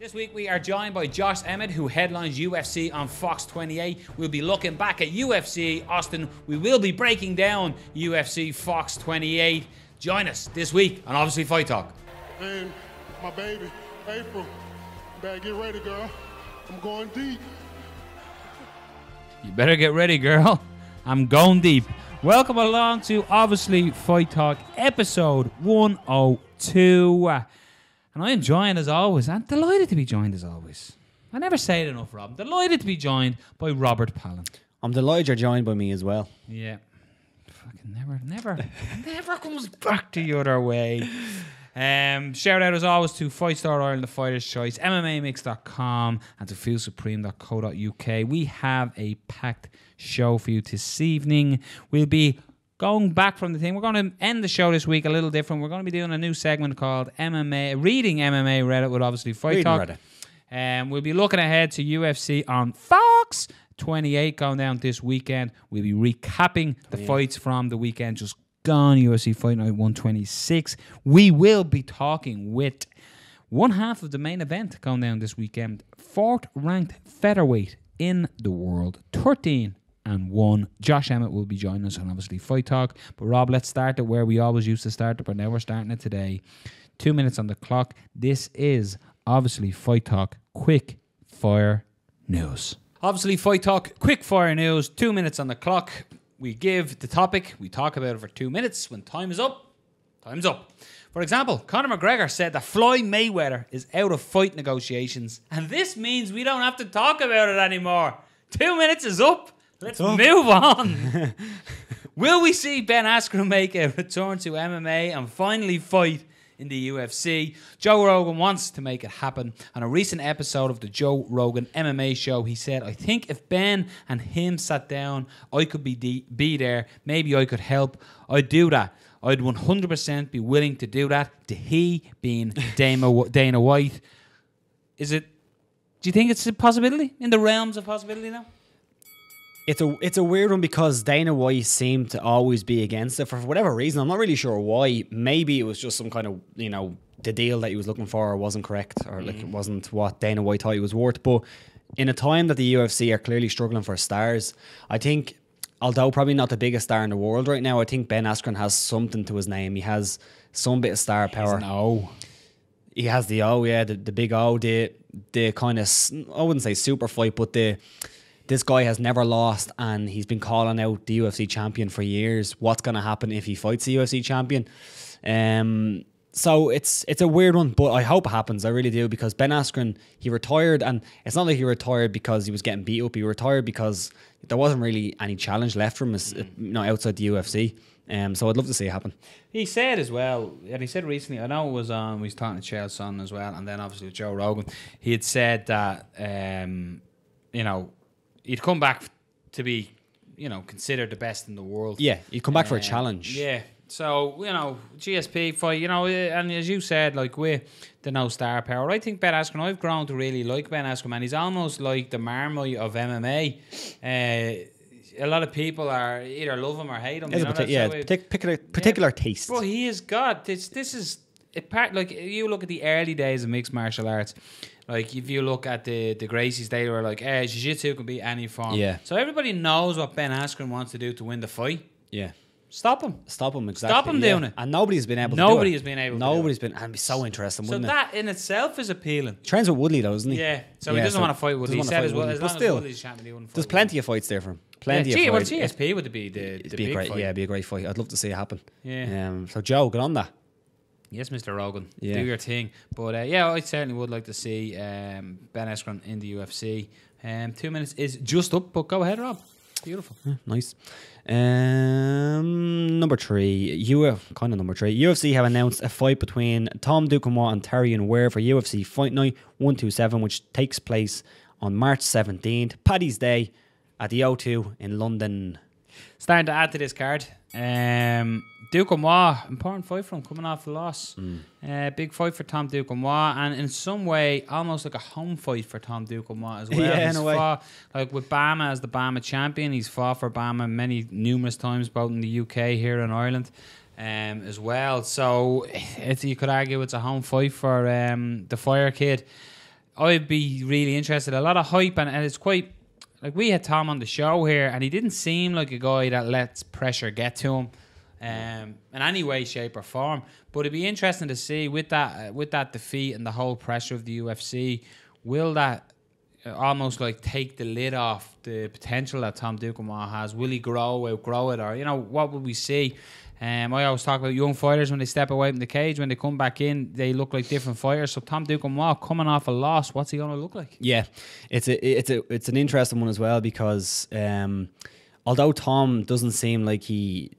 This week we are joined by Josh Emmett, who headlines UFC on Fox 28. We'll be looking back at UFC Austin. We will be breaking down UFC Fox 28. Join us this week on Obviously Fight Talk. And my baby, April, better get ready, girl. I'm going deep. You better get ready, girl. I'm going deep. Welcome along to Obviously Fight Talk, episode 102. And I am joined as always, and delighted to be joined as always. I never say it enough, Rob. Delighted to be joined by Robert Palin. I'm delighted you're joined by me as well. Yeah. Fucking never comes back the other way. Shout out as always to Fight Star Ireland, the Fighter's Choice, MMAmix.com, and to feelsupreme.co.uk. We have a packed show for you this evening. We'll be going back from the thing. We're going to end the show this week a little different. We're going to be doing a new segment called Reading MMA Reddit with Obviously Fight Talk. We'll be looking ahead to UFC on Fox 28 going down this weekend. We'll be recapping the fights from the weekend just gone, UFC Fight Night 126. We will be talking with one half of the main event going down this weekend. 4th ranked featherweight in the world, 13-1. Josh Emmett will be joining us on Obviously Fight Talk. But Rob, let's start it where we always used to start it, but now we're starting it today. 2 minutes on the clock. This is Obviously Fight Talk Quick Fire News. Obviously Fight Talk Quick Fire News. 2 minutes on the clock. We give the topic, we talk about it for 2 minutes. When time is up, time's up. For example, Conor McGregor said that Floyd Mayweather is out of fight negotiations, and this means we don't have to talk about it anymore. 2 minutes is up. Let's move on. Will we see Ben Askren make a return to MMA and finally fight in the UFC? Joe Rogan wants to make it happen. On a recent episode of the Joe Rogan MMA show, he said, I think if Ben and him sat down, I could be there. Maybe I could help. I'd do that. I'd 100% be willing to do that. To he being Dana White. Do you think it's a possibility? In the realms of possibility now? It's a weird one because Dana White seemed to always be against it for whatever reason. I'm not really sure why. Maybe it was just some kind of, the deal that he was looking for wasn't correct, or like it wasn't what Dana White thought he was worth. But in a time that the UFC are clearly struggling for stars, I think, although probably not the biggest star in the world right now, I think Ben Askren has something to his name. He has some bit of star power. He has the O, yeah, the big O, the kind of, I wouldn't say super fight, but this guy has never lost, and he's been calling out the UFC champion for years. What's going to happen if he fights the UFC champion? So it's a weird one, but I hope it happens. I really do, because Ben Askren, he retired, and it's not like he retired because he was getting beat up. He retired because there wasn't really any challenge left from him, outside the UFC. So I'd love to see it happen. He said as well, and he said recently, I know it was we was talking to Chael Sonnen as well, and then obviously with Joe Rogan, he had said that, he'd come back to be, considered the best in the world. Yeah, he'd come back for a challenge. Yeah. So, GSP fight, and as you said, like with the no star power, I think Ben Askren, I've grown to really like Ben Askren, man. He's almost like the Marmite of MMA. A lot of people are either love him or hate him. Particular taste. But he has got, this is, like, you look at the early days of mixed martial arts. Like, if you look at the Gracies, they were like, jiu-jitsu can be any form. Yeah. So everybody knows what Ben Askren wants to do to win the fight. Yeah. Stop him, exactly. Stop him doing it. And nobody's been able to do it. Nobody's been, and it'd be so interesting, wouldn't it? So that in itself is appealing. Trains with Woodley, though, doesn't he? Yeah. So he doesn't want to fight Woodley. He said as well, as long as Woodley's champion, he wouldn't fight. There's plenty of fights there for him. Plenty of fights. Well, GSP would be the big fight. Yeah, it'd be a great fight. I'd love to see it happen. Yeah. So Joe, get on that. Yes, Mr. Rogan. Yeah. Do your thing. But I certainly would like to see Ben Askren in the UFC. 2 minutes is just up, but go ahead, Rob. Beautiful. Nice. Number three. UFC have announced a fight between Tom Duquesnoy and Tyrion Ware for UFC Fight Night 127, which takes place on March 17th, Paddy's Day, at the O2 in London. Starting to add to this card. Duquesnoy, important fight for him, coming off the loss. Big fight for Tom Duquesnoy, and in some way, almost like a home fight for Tom Duquesnoy as well. Yeah, he's in a way. Fought, like with Bama as the Bama champion, he's fought for Bama numerous times, both in the UK, here in Ireland, as well. So you could argue it's a home fight for the Fire Kid. I'd be really interested. A lot of hype, and it's quite like we had Tom on the show here, and he didn't seem like a guy that lets pressure get to him in any way, shape, or form. But it'd be interesting to see with that defeat and the whole pressure of the UFC, will that almost like take the lid off the potential that Tom Duquesnoy has? Will he outgrow it, or what will we see? I always talk about young fighters when they step away from the cage, when they come back in, they look like different fighters. So Tom Duquesnoy coming off a loss, what's he going to look like? Yeah, it's an interesting one as well, because although Tom doesn't seem like he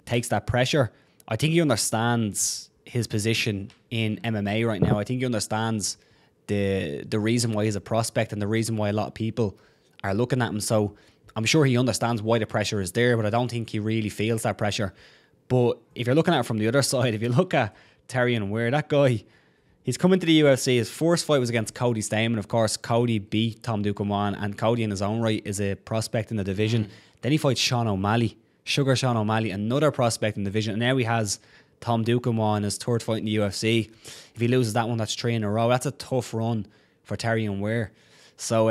takes that pressure, I think he understands his position in MMA right now. I think he understands the reason why he's a prospect and the reason why a lot of people are looking at him. So I'm sure he understands why the pressure is there, but I don't think he really feels that pressure. But if you're looking at it from the other side, if you look at Terrion Ware, that guy, he's come into the UFC. His first fight was against Cody Stamen. Of course, Cody beat Tom Duquesnoy, and Cody in his own right is a prospect in the division. Then he fights Sean O'Malley, Sugar Sean O'Malley, another prospect in the division. And now he has Tom Duquesnoy in his third fight in the UFC. If he loses that one, that's 3 in a row. That's a tough run for Terrion Ware. So,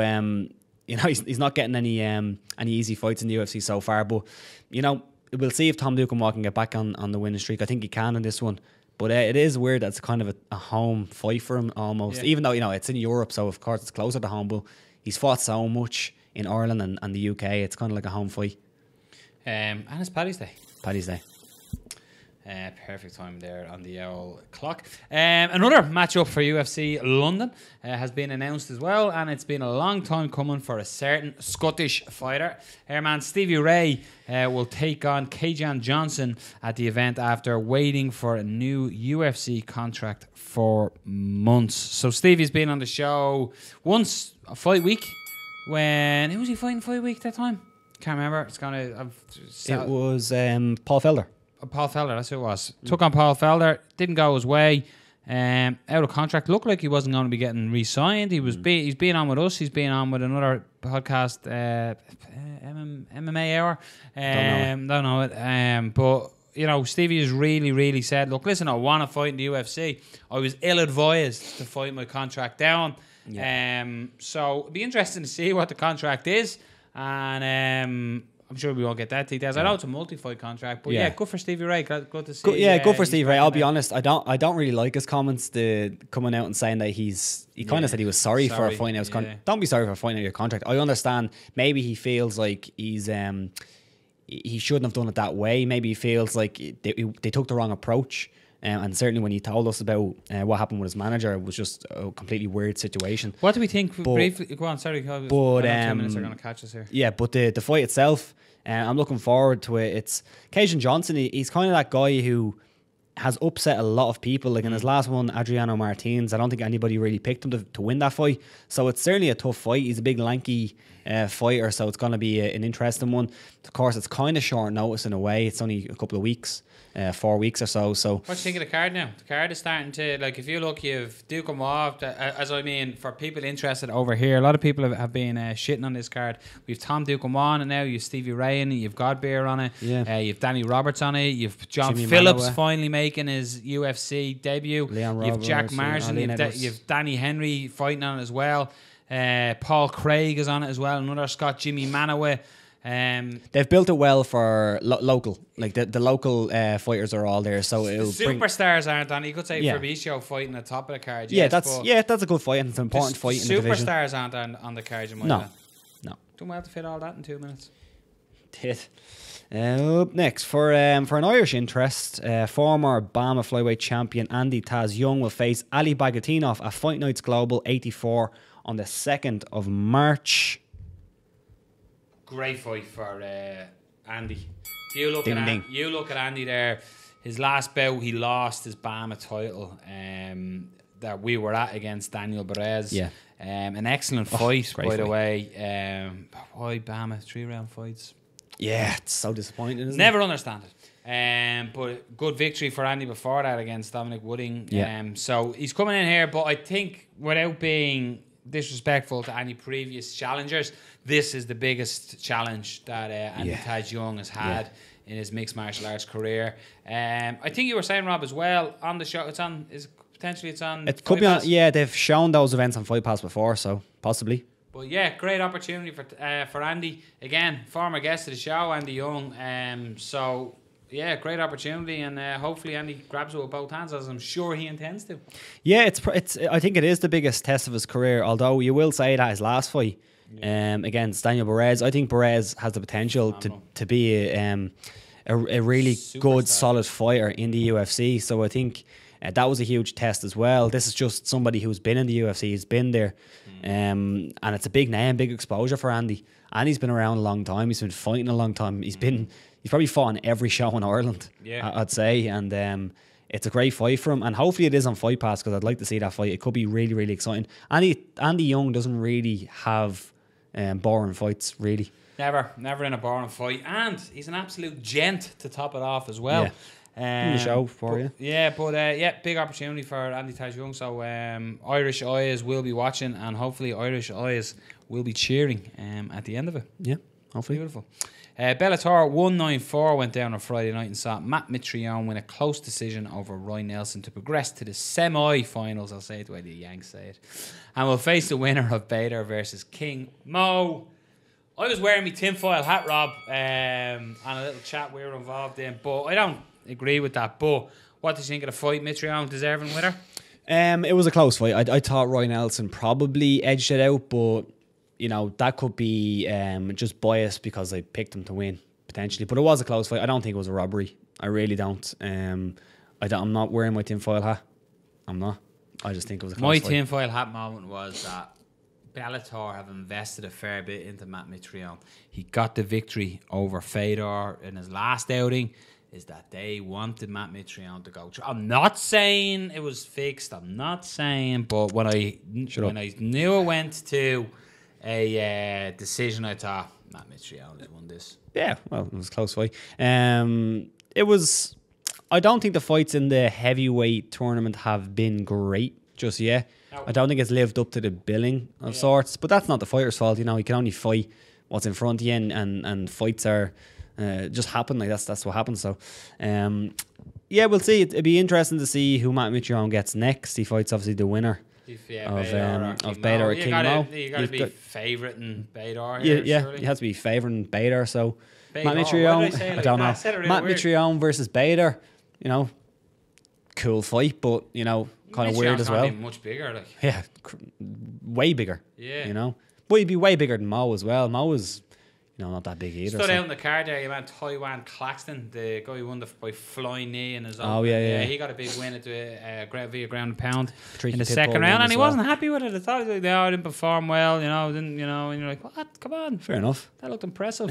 he's not getting any easy fights in the UFC so far. But, we'll see if Tom Duquesnoy can get back on the winning streak. I think he can in this one. But it is weird that it's kind of a home fight for him almost. Yeah. Even though, it's in Europe, so of course it's closer to home. But he's fought so much in Ireland and the UK. It's kind of like a home fight. And it's Paddy's Day. Paddy's Day. Perfect time there on the old clock. Another matchup for UFC London has been announced as well, and it's been a long time coming for a certain Scottish fighter. Man Stevie Ray will take on Kajan Johnson at the event after waiting for a new UFC contract for months. So Stevie's been on the show once a fight week. Who was he fighting fight week that time? Can't remember. It was Paul Felder. Paul Felder, that's who it was. Took on Paul Felder, didn't go his way. Out of contract, looked like he wasn't going to be getting re-signed. He's been on with us. He's been on with another podcast, MMA Hour. Don't know it. But Stevie has really said, look, listen, I want to fight in the UFC. I was ill-advised to fight my contract down. Yeah. So it'd be interesting to see what the contract is, and I'm sure we won't get that details. I know it's a multi-fight contract, but good for Stevie Ray. Good to see. Good for Stevie Ray. I'll be honest, I don't really like his comments coming out and saying that he kind of said he was sorry for fighting out his contract. Don't be sorry for fighting out your contract. I understand. Maybe he feels like he shouldn't have done it that way. Maybe he feels like they took the wrong approach. And certainly when he told us about what happened with his manager, it was just a completely weird situation. What do we think briefly? Go on, sorry. But 2 minutes are going to catch us here. Yeah, but the fight itself, I'm looking forward to it. It's Kajan Johnson. He's kind of that guy who has upset a lot of people. Like in his last one, Adriano Martins, I don't think anybody really picked him to win that fight. So it's certainly a tough fight. He's a big, lanky fighter, so it's going to be an interesting one. Of course, it's kind of short notice in a way. It's only a couple of weeks. 4 weeks or so. What do you think of the card now? The card is starting to, if you look, you've Duquesnoy, for people interested over here, a lot of people have been shitting on this card. We've Tom Duquesnoy on it now, you've Stevie Ray in it, you've Godbeer on it, you've Danny Roberts on it, you've John Jimmy Phillips Manoa. Finally making his UFC debut, you've Jack Marsden, you've Danny Henry fighting on it as well, Paul Craig is on it as well, another Scot, Jimmy Manoa. They've built it well for local, like the local fighters are all there. So it'll superstars aren't on. You could say Fabricio fighting at the top of the card. That's a good fight and it's an important fight in the division. Superstars aren't on the card. No. Don't we have to fit all that in 2 minutes? Up next for an Irish interest, former BAMA flyweight champion Andy Taz Young will face Ali Bagatinov at Fight Nights Global 84 on the 2nd of March. Great fight for Andy. You look at Andy there. His last bout, he lost his BAMA title that we were at against Daniel Perez. Yeah. An excellent fight, by the way. Why BAMA 3-round fights? Yeah, it's so disappointing, isn't Never understand it. But good victory for Andy before that against Dominic Wooding. Yeah. So he's coming in here, but I think without being disrespectful to any previous challengers, this is the biggest challenge that Andy Taz Young has had in his mixed martial arts career. I think you were saying, Rob, as well on the show. It's on. Is Potentially it's on. It could be on. Yeah, they've shown those events on Fight Pass before, so possibly. But yeah, great opportunity for Andy. Again, former guest of the show, Andy Young. So yeah, great opportunity, and hopefully Andy grabs it with both hands, as I'm sure he intends to. Yeah, it's. I think it is the biggest test of his career. Although you will say that his last fight against Daniel Perez, I think Perez has the potential to be a really good, solid fighter in the UFC. So I think that was a huge test as well. This is just somebody who's been in the UFC, he's been there, and it's a big name, big exposure for Andy. Andy's been around a long time. He's been fighting a long time. He's probably fought on every show in Ireland, I'd say, and it's a great fight for him. And hopefully it is on Fight Pass, because I'd like to see that fight. It could be really, really exciting. Andy Young doesn't really have boring fights, really. Never in a boring fight, and he's an absolute gent to top it off as well. In the show for you. Yeah, but big opportunity for Andy Taj Young. So Irish eyes will be watching, and hopefully Irish eyes will be cheering at the end of it. Yeah, hopefully. Beautiful. Bellator 194 went down on Friday night and saw Matt Mitrione win a close decision over Roy Nelson to progress to the semi-finals. I'll say it the way the Yanks say it, and will face the winner of Bader versus King Mo. I was wearing my tinfoil hat, Rob, and a little chat we were involved in, but I don't agree with that. But what did you think of the fight? Mitrione deserving winner? It was a close fight. I thought Roy Nelson probably edged it out, but you know, that could be just bias because I picked him to win potentially. But it was a close fight. I don't think it was a robbery. I really don't. I'm not wearing my tinfoil hat. I'm not. I just think it was a close fight. My tinfoil hat moment was that Bellator have invested a fair bit into Matt Mitrione. He got the victory over Fedor in his last outing. Is that they wanted Matt Mitrione to go through. I'm not saying it was fixed. I'm not saying, but when I knew it went to a decision, I thought Matt Mitrione has won this. Yeah, well, it was a close fight. It was. I don't think the fights in the heavyweight tournament have been great just yet. No. I don't think it's lived up to the billing of sorts, but that's not the fighter's fault. You know, you can only fight what's in front of you, and fights are just happen. Like that's what happens. So, yeah, we'll see. It'd be interesting to see who Matt Mitrione gets next. He fights obviously the winner of Bader or King Mo. You got to be favouring Bader. Yeah, you have to be favouring Bader. So Matt Mitrione, I don't know. Matt Mitrione versus Bader. You know, cool fight, but you know, kind of weird as well. Much bigger, like. Yeah, way bigger. Yeah, you know, but he'd be way bigger than Mo as well. Mo is, you know, not that big either. Stood out in the card there. You went Taiwan Claxton, the guy who won by flying knee in his own. Oh yeah. He got a big win at the via ground and pound in the second round, and he wasn't happy with it. I thought like, I didn't perform well, and you're like, what? Come on, fair enough. That looked impressive.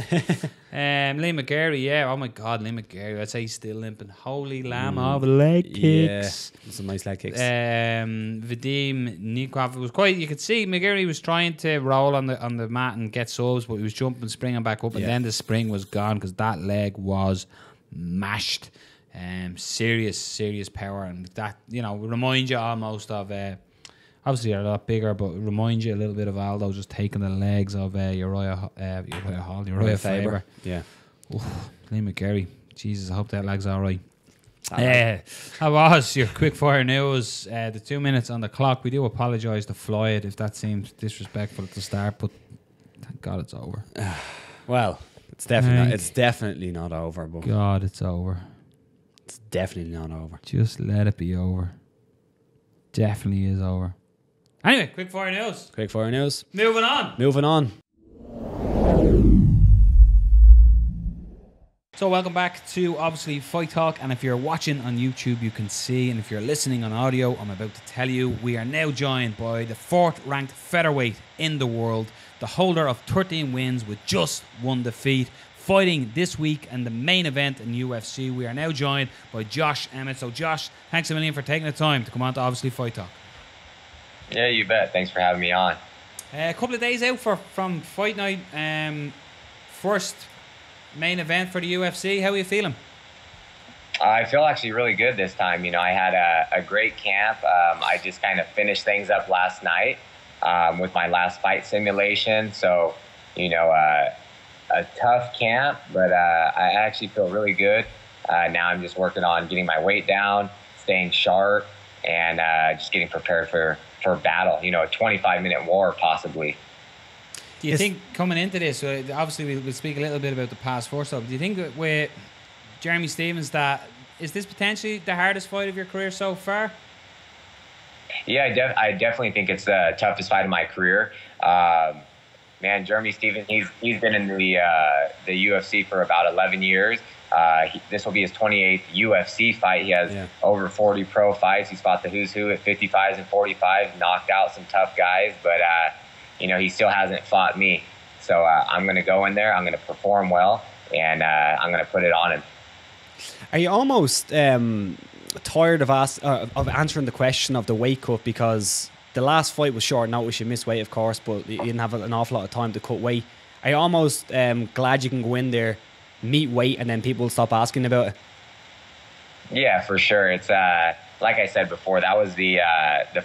Lee McGarry, oh my God, Lee McGarry. I'd say he's still limping. Holy lamb of leg kicks. Yeah, some nice leg kicks. Vadim Nikov, it was quite. You could see McGarry was trying to roll on the mat and get subs, but he was jumping, springing back up, and then the spring was gone because that leg was mashed. Serious power, and that reminds you almost of. Obviously, they're a lot bigger, but it reminds you a little bit of Aldo just taking the legs of Urijah Faber. Yeah. Oof, Lee McGarry. Jesus, I hope that leg's all right. That was your quick-fire news. The 2 minutes on the clock. We do apologise to Floyd if that seems disrespectful at the start, but thank God it's over. Well, it's definitely not over. But God, it's over. It's definitely not over. Just let it be over. Definitely is over. Anyway, quick-fire news. Quick-fire news. Moving on. So welcome back to obviously Fight Talk, and if you're watching on YouTube you can see, and if you're listening on audio, I'm about to tell you we are now joined by the 4th ranked featherweight in the world, the holder of 13 wins with just 1 defeat, fighting this week in the main event in UFC. We are now joined by Josh Emmett. So Josh, thanks a million for taking the time to come on to obviously Fight Talk. Yeah, you bet. Thanks for having me on. A couple of days out from fight night. First main event for the UFC. How are you feeling? I feel actually really good this time. I had a great camp. I just kind of finished things up last night with my last fight simulation. So, a tough camp, but I actually feel really good. Now I'm just working on getting my weight down, staying sharp, and just getting prepared for battle. You know, a 25-minute war possibly. Do you think coming into this, obviously we'll speak a little bit about the past four stuff. Do you think with Jeremy Stephens that is this potentially the hardest fight of your career so far? Yeah, I definitely think it's the toughest fight of my career. Man, Jeremy Stephens, he's been in the UFC for about 11 years. This will be his 28th UFC fight. He has over 40 pro fights. He's fought the who's who at 55s and 45s, knocked out some tough guys, but you know, he still hasn't fought me. So I'm going to go in there. I'm going to perform well, and I'm going to put it on him. Are you almost tired of answering the question of the weight cut? Because the last fight was short notice. You missed weight, of course, but you didn't have an awful lot of time to cut weight. Are you almost glad you can go in there, meet weight, and then people stop asking about it? Yeah, for sure. It's like I said before, that was the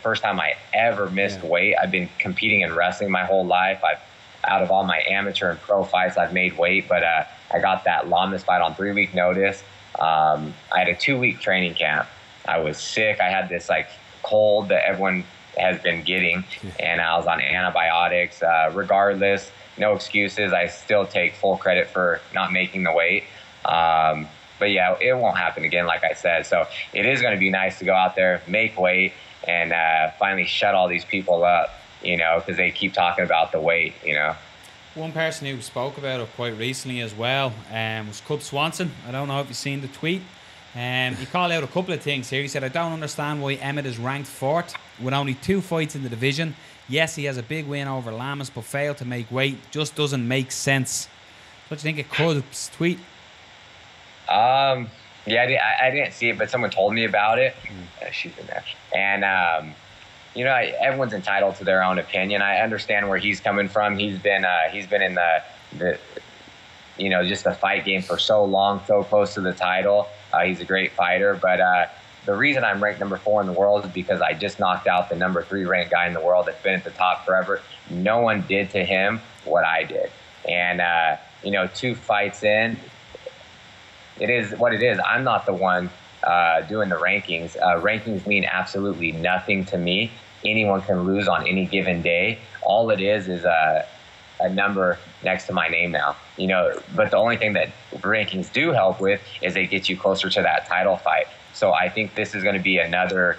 first time I ever missed weight. I've been competing in wrestling my whole life. Out of all my amateur and pro fights, I've made weight, but I got that Lamas fight on 3-week notice. I had a 2-week training camp. I was sick. I had this like cold that everyone has been getting, and I was on antibiotics. Regardless, no excuses. I still take full credit for not making the weight. But yeah, it won't happen again, like I said. So it is going to be nice to go out there, make weight, and finally shut all these people up, you know, because they keep talking about the weight, you know. One person who spoke about it quite recently as well was Cub Swanson. I don't know if you've seen the tweet. He called out a couple of things here. He said, I don't understand why Emmet is ranked 4th with only 2 fights in the division. Yes, he has a big win over Lamas, but failed to make weight. Just doesn't make sense. What do you think of Cub's tweet? Yeah, I didn't see it, but someone told me about it. She's in there. And, you know, everyone's entitled to their own opinion. I understand where he's coming from. He's been in the you know, just the fight game for so long, so close to the title. He's a great fighter, but the reason I'm ranked number 4 in the world is because I just knocked out the number 3 ranked guy in the world that's been at the top forever. No one did to him what I did. And, you know, 2 fights in, it is what it is. I'm not the one doing the rankings. Rankings mean absolutely nothing to me. Anyone can lose on any given day. All it is a number next to my name now, you know. But the only thing that rankings do help with is they get you closer to that title fight. So I think this is going to be another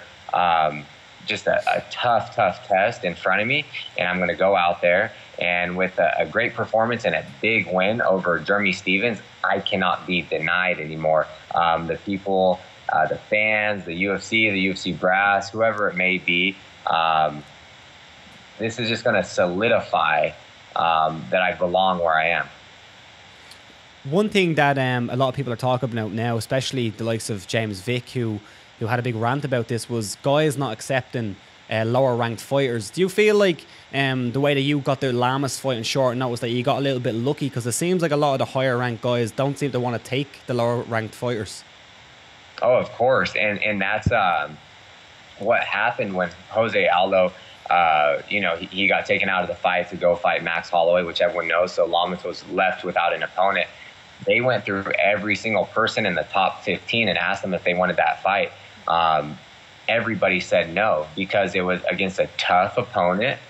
just a tough test in front of me, and I'm going to go out there and with a great performance and a big win over Jeremy Stephens, I cannot be denied anymore. The people, the fans, the UFC brass, whoever it may be, this is just going to solidify that I belong where I am. One thing that a lot of people are talking about now, especially the likes of James Vick, who had a big rant about this, was guys not accepting lower ranked fighters. Do you feel like the way that you got the Lamas fight in short notice that you got a little bit lucky? Because it seems like a lot of the higher ranked guys don't seem to want to take the lower ranked fighters. Oh, of course. And that's what happened when Jose Aldo, you know, he got taken out of the fight to go fight Max Holloway, which everyone knows. So Lamas was left without an opponent. They went through every single person in the top 15 and asked them if they wanted that fight. Everybody said no because it was against a tough opponent,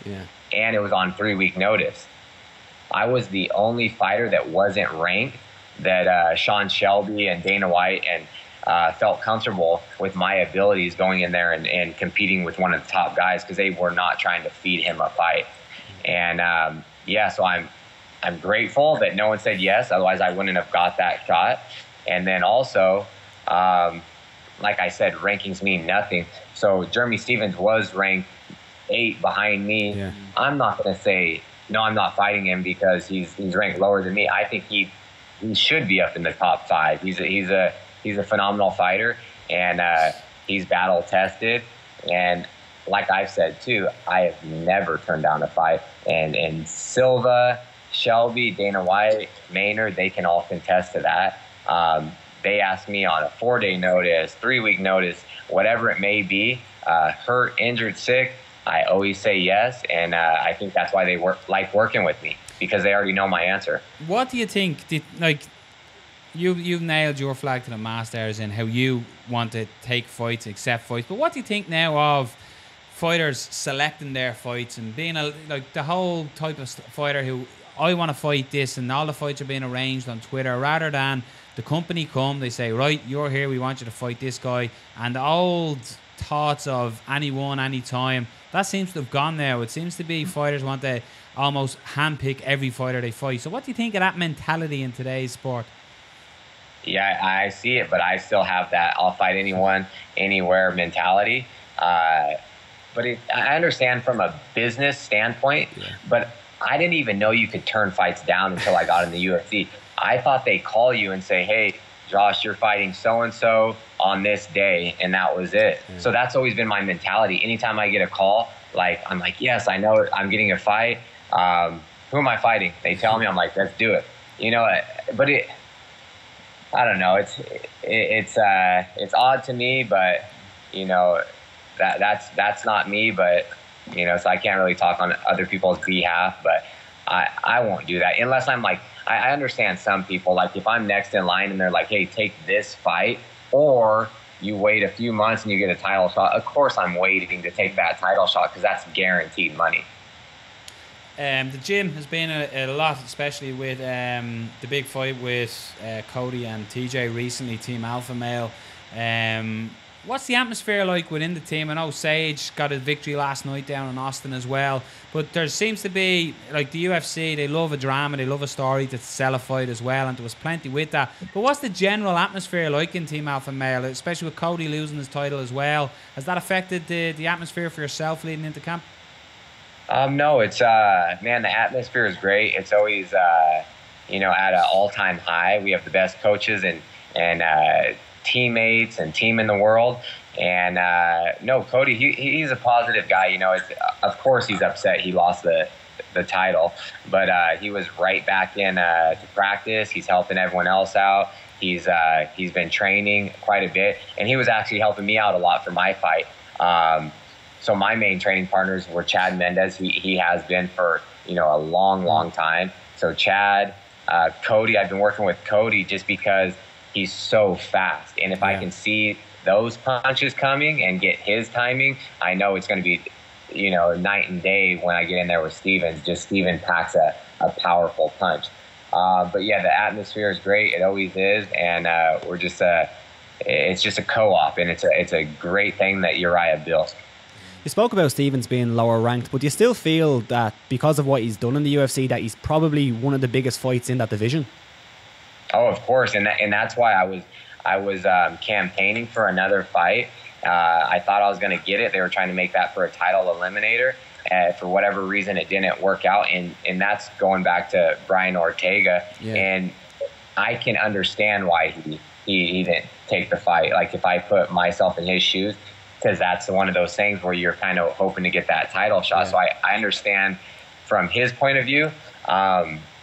and it was on 3-week notice. I was the only fighter that wasn't ranked that Sean Shelby and Dana White and felt comfortable with my abilities going in there and competing with one of the top guys because they were not trying to feed him a fight. And yeah, so I'm grateful that no one said yes, otherwise I wouldn't have got that shot. And then also, like I said, rankings mean nothing. So Jeremy Stephens was ranked 8 behind me. Yeah. I'm not going to say, no, I'm not fighting him because he's ranked lower than me. I think he should be up in the top 5. He's a phenomenal fighter, and he's battle tested. And like I've said too, I have never turned down a fight. And Silva, Shelby, Dana White, Maynard, they can all contest to that. They asked me on a 4-day notice, 3-week notice, whatever it may be, hurt, injured, sick, I always say yes. And I think that's why they like working with me, because they already know my answer. What do you think? you've nailed your flag to the mast there, as in how you want to take fights, accept fights. But what do you think now of fighters selecting their fights and being like the whole type of fighter who, I want to fight this, and all the fights are being arranged on Twitter, rather than the company come, they say, right, you're here, we want you to fight this guy, and the old thoughts of anyone, anytime, that seems to have gone now. It seems to be fighters want to almost handpick every fighter they fight. So what do you think of that mentality in today's sport? Yeah, I see it, but I still have that I'll fight anyone, anywhere mentality. But I understand from a business standpoint, but I didn't even know you could turn fights down until I got in the UFC. I thought they call you and say, hey, Josh, you're fighting so-and-so on this day, and that was it. So that's always been my mentality. Anytime I get a call, like, I'm like, yes, I know I'm getting a fight. Who am I fighting? They tell me, I'm like, let's do it. You know, but I don't know. It's odd to me, but you know, that's not me. But you know, so I can't really talk on other people's behalf. But I won't do that unless I'm like, I understand some people, like if I'm next in line and they're like, hey, take this fight, or you wait a few months and you get a title shot. Of course, I'm waiting to take that title shot because that's guaranteed money. The gym has been a lot, especially with the big fight with Cody and TJ recently, Team Alpha Male. What's the atmosphere like within the team? I know Sage got a victory last night down in Austin as well, but there seems to be, like the UFC, they love a drama, they love a story to sell a fight as well, and there was plenty with that. But what's the general atmosphere like in Team Alpha Male, especially with Cody losing his title as well? Has that affected the atmosphere for yourself leading into camp? No, it's man, the atmosphere is great. It's always you know, at an all-time high. We have the best coaches and teammates and team in the world. And no, Cody, he's a positive guy. You know, of course he's upset he lost the title, but he was right back in to practice. He's helping everyone else out. He's been training quite a bit, and he was actually helping me out a lot for my fight. So my main training partners were Chad Mendez. He has been for, you know, a long time. So Chad, Cody, I've been working with Cody just because he's so fast. And if I can see those punches coming and get his timing, I know it's going to be, you know, night and day when I get in there with Stevens. Just Steven packs a powerful punch. But yeah, the atmosphere is great. It always is. And we're just it's just a co-op, and it's a great thing that Urijah built. You spoke about Stevens being lower ranked, but do you still feel that because of what he's done in the UFC, that he's probably one of the biggest fights in that division? Oh, of course, and that's why I was campaigning for another fight. I thought I was going to get it. They were trying to make that for a title eliminator. For whatever reason, it didn't work out, and that's going back to Brian Ortega. Yeah. And I can understand why he didn't take the fight. Like if I put myself in his shoes, because that's one of those things where you're kind of hoping to get that title shot. Yeah. So I understand from his point of view.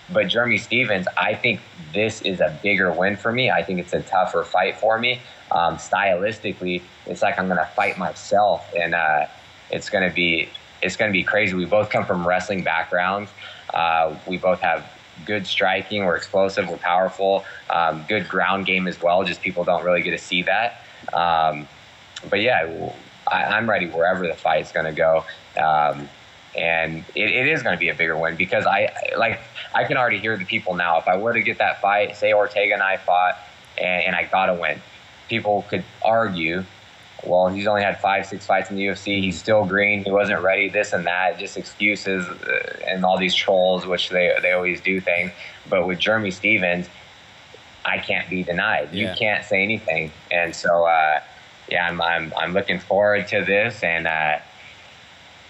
But Jeremy Stevens, I think this is a bigger win for me. I think it's a tougher fight for me. Stylistically, it's like I'm going to fight myself, and it's going to be crazy. We both come from wrestling backgrounds. We both have good striking. We're explosive. We're powerful. Good ground game as well. Just people don't really get to see that. But yeah, I'm ready wherever the fight's going to go. And it is going to be a bigger win because I can already hear the people now. If I were to get that fight, say Ortega and I fought, and I got to win, people could argue, well, he's only had 5-6 fights in the UFC. He's still green. He wasn't ready, this and that, just excuses and all these trolls, which they always do things. But with Jeremy Stevens, I can't be denied. Yeah. You can't say anything. And so, yeah, I'm looking forward to this, and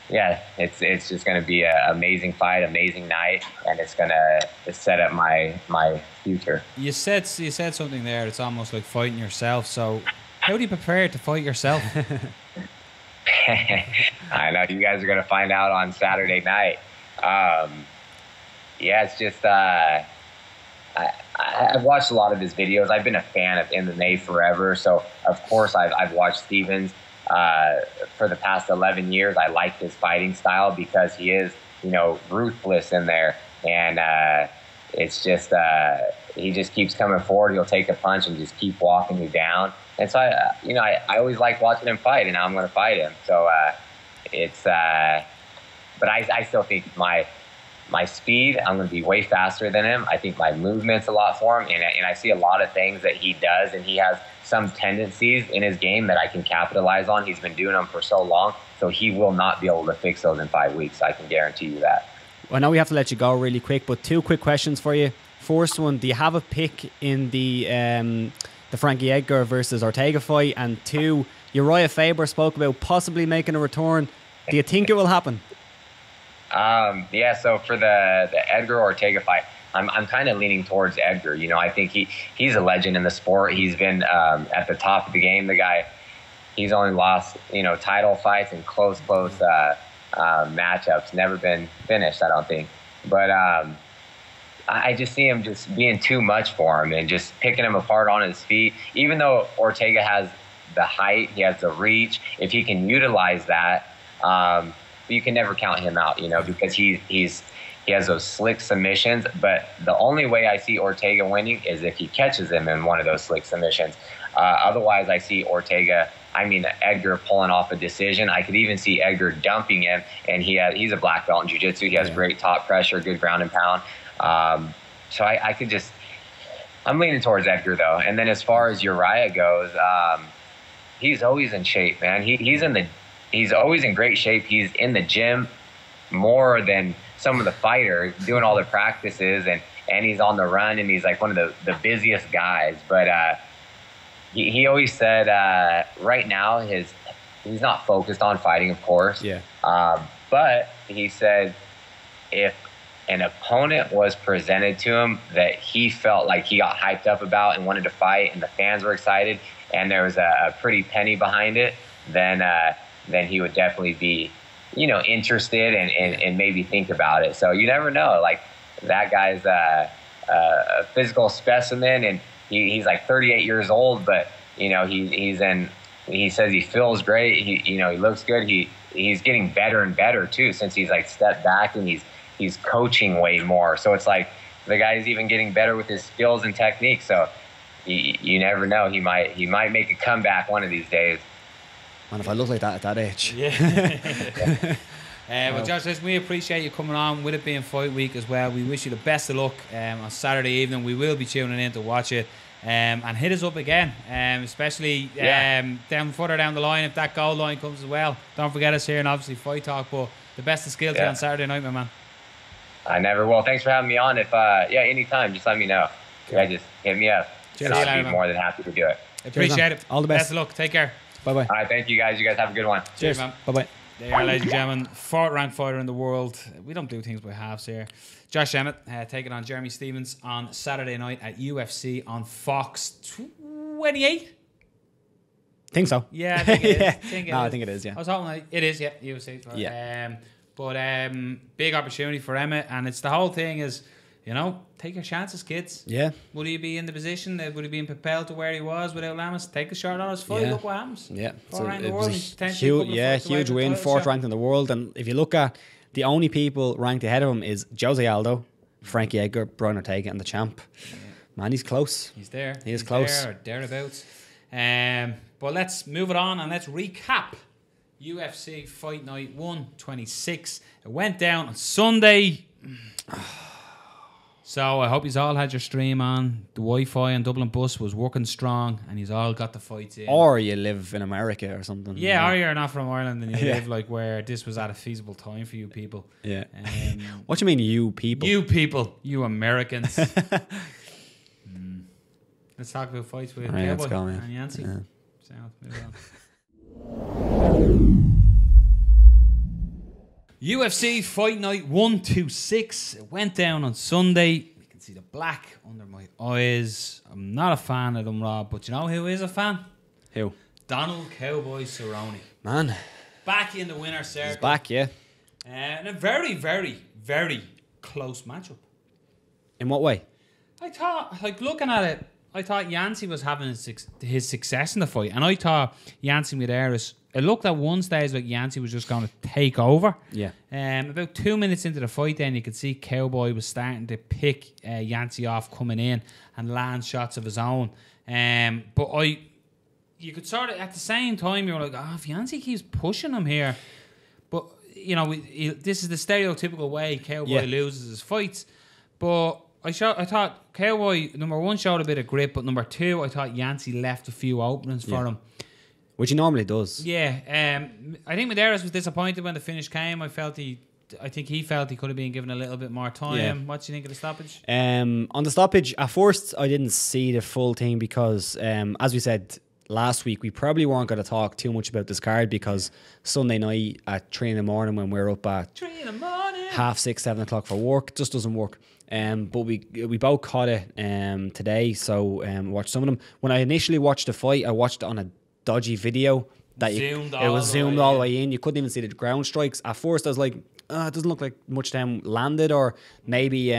yeah, it's just going to be an amazing fight, amazing night, and it's going to set up my future. You said something there. It's almost like fighting yourself. So, how do you prepare to fight yourself? I know you guys are going to find out on Saturday night. Yeah, it's just I've watched a lot of his videos. I've been a fan of MMA forever, so of course I've watched Stevens for the past 11 years. I like his fighting style because he is, you know, ruthless in there, and it's just he just keeps coming forward. He'll take a punch and just keep walking you down. And so I always like watching him fight, and now I'm going to fight him. So but I still think my speed, I'm going to be way faster than him. I think my movement's a lot for him, and I see a lot of things that he does, and he has some tendencies in his game that I can capitalize on. He's been doing them for so long, so he will not be able to fix those in 5 weeks. I can guarantee you that. Well, now we have to let you go really quick, but 2 quick questions for you. First one, do you have a pick in the Frankie Edgar versus Ortega fight? And 2, Urijah Faber spoke about possibly making a return. Do you think it will happen? Yeah, so for the Edgar Ortega fight, I'm kind of leaning towards Edgar. You know, I think he's a legend in the sport. He's been at the top of the game. The guy, he's only lost, title fights and close matchups. Never been finished, I don't think. But I just see him just being too much for him and just picking him apart on his feet. Even though Ortega has the height, he has the reach, if he can utilize that, you can never count him out, because he has those slick submissions. But the only way I see Ortega winning is if he catches him in one of those slick submissions. Otherwise, I see Edgar pulling off a decision. I could even see Edgar dumping him, and he's a black belt in jiu-jitsu. He has great top pressure, good ground and pound. So I'm leaning towards Edgar, though. And then as far as Urijah goes, he's always in shape, man. He's always in great shape. He's in the gym more than some of the fighters, doing all their practices, and he's on the run, and he's like one of the busiest guys. But he always said right now he's not focused on fighting, of course. Yeah. But he said if an opponent was presented to him that he felt like he got hyped up about and wanted to fight, and the fans were excited, and there was a pretty penny behind it, then he would definitely be, interested and maybe think about it. So you never know. Like, that guy's a physical specimen, and he's like 38 years old, but he says he feels great. He looks good. He's getting better and better too, since he's like stepped back and he's coaching way more. So it's like the guy's even getting better with his skills and technique. So you never know. He might make a comeback one of these days. Man, if I look like that at that age. Yeah. Well, Josh, listen, we appreciate you coming on with it being fight week as well. We wish you the best of luck on Saturday evening. We will be tuning in to watch it. And hit us up again, especially further down the line if that goal line comes as well. Don't forget us here and obviously Fight Talk. But the best of skills on Saturday night, my man. I never will. Thanks for having me on. If anytime, just let me know. Yeah, just hit me up. I'll be more than happy to do it. Appreciate it. All the best. Best of luck. Take care. Bye-bye. All right, thank you guys. You guys have a good one. Cheers, man. Bye-bye. There you are, ladies and gentlemen. 4th ranked fighter in the world. We don't do things by halves here. Josh Emmett taking on Jeremy Stephens on Saturday night at UFC on Fox 28. Think so. Yeah, I think it is. I think it is, yeah. I was hoping it is, yeah, UFC. Yeah. But big opportunity for Emmet, and it's the whole thing is, take your chances, kids. Yeah. Would he be in the position? Would he be propelled to where he was without Lamas? Take a shot on his fight. Yeah. Look what happens. Yeah. It was a huge win. 4th ranked in the world. And if you look at the only people ranked ahead of him is Jose Aldo, Frankie Edgar, Brian Ortega, and the champ. Yeah. Man, he's close. He's there. He's close. There or thereabouts. But let's move it on and let's recap UFC Fight Night 126. It went down on Sunday. So I hope you all had your stream on. The Wi-Fi on Dublin Bus was working strong, and you all got the fights in. Or you live in America or something. Yeah, or you're not from Ireland and you live like where this was at a feasible time for you people. Yeah. What do you mean, you people? You people, you Americans. Let's talk about fights with Cowboy and Yancy. Yeah. So, move on. UFC Fight Night 126. It went down on Sunday. You can see the black under my eyes. I'm not a fan of them, Rob, but you know who is a fan? Who? Donald Cowboy Cerrone. Man. Back in the winner's circle. He's back, yeah. And a very, very, very close matchup. In what way? I thought, looking at it, I thought Yancy was having his success in the fight. And I thought Yancy Medeiros it looked at one stage like Yancy was just going to take over. Yeah. About 2 minutes into the fight, then you could see Cowboy was starting to pick Yancy off coming in and land shots of his own. But you could sort of, at the same time, you're like, if Yancy keeps pushing him here, but you know, this is the stereotypical way Cowboy loses his fights. But I thought Cowboy, number one, showed a bit of grip, but number two, I thought Yancy left a few openings for him. Which he normally does. Yeah. I think Medeiros was disappointed when the finish came. I think he felt he could have been given a little bit more time. Yeah. What do you think of the stoppage? On the stoppage, at first, I didn't see the full thing because, as we said last week, we probably weren't going to talk too much about this card because Sunday night at 3 in the morning when we're up at 3 in the morning, 6:30, 7 o'clock for work, it just doesn't work. But we both caught it today, so watched some of them. When I initially watched the fight, I watched it on a dodgy video that it was zoomed all the way in. You couldn't even see the ground strikes. At first, I was like, it doesn't look like much them landed, or maybe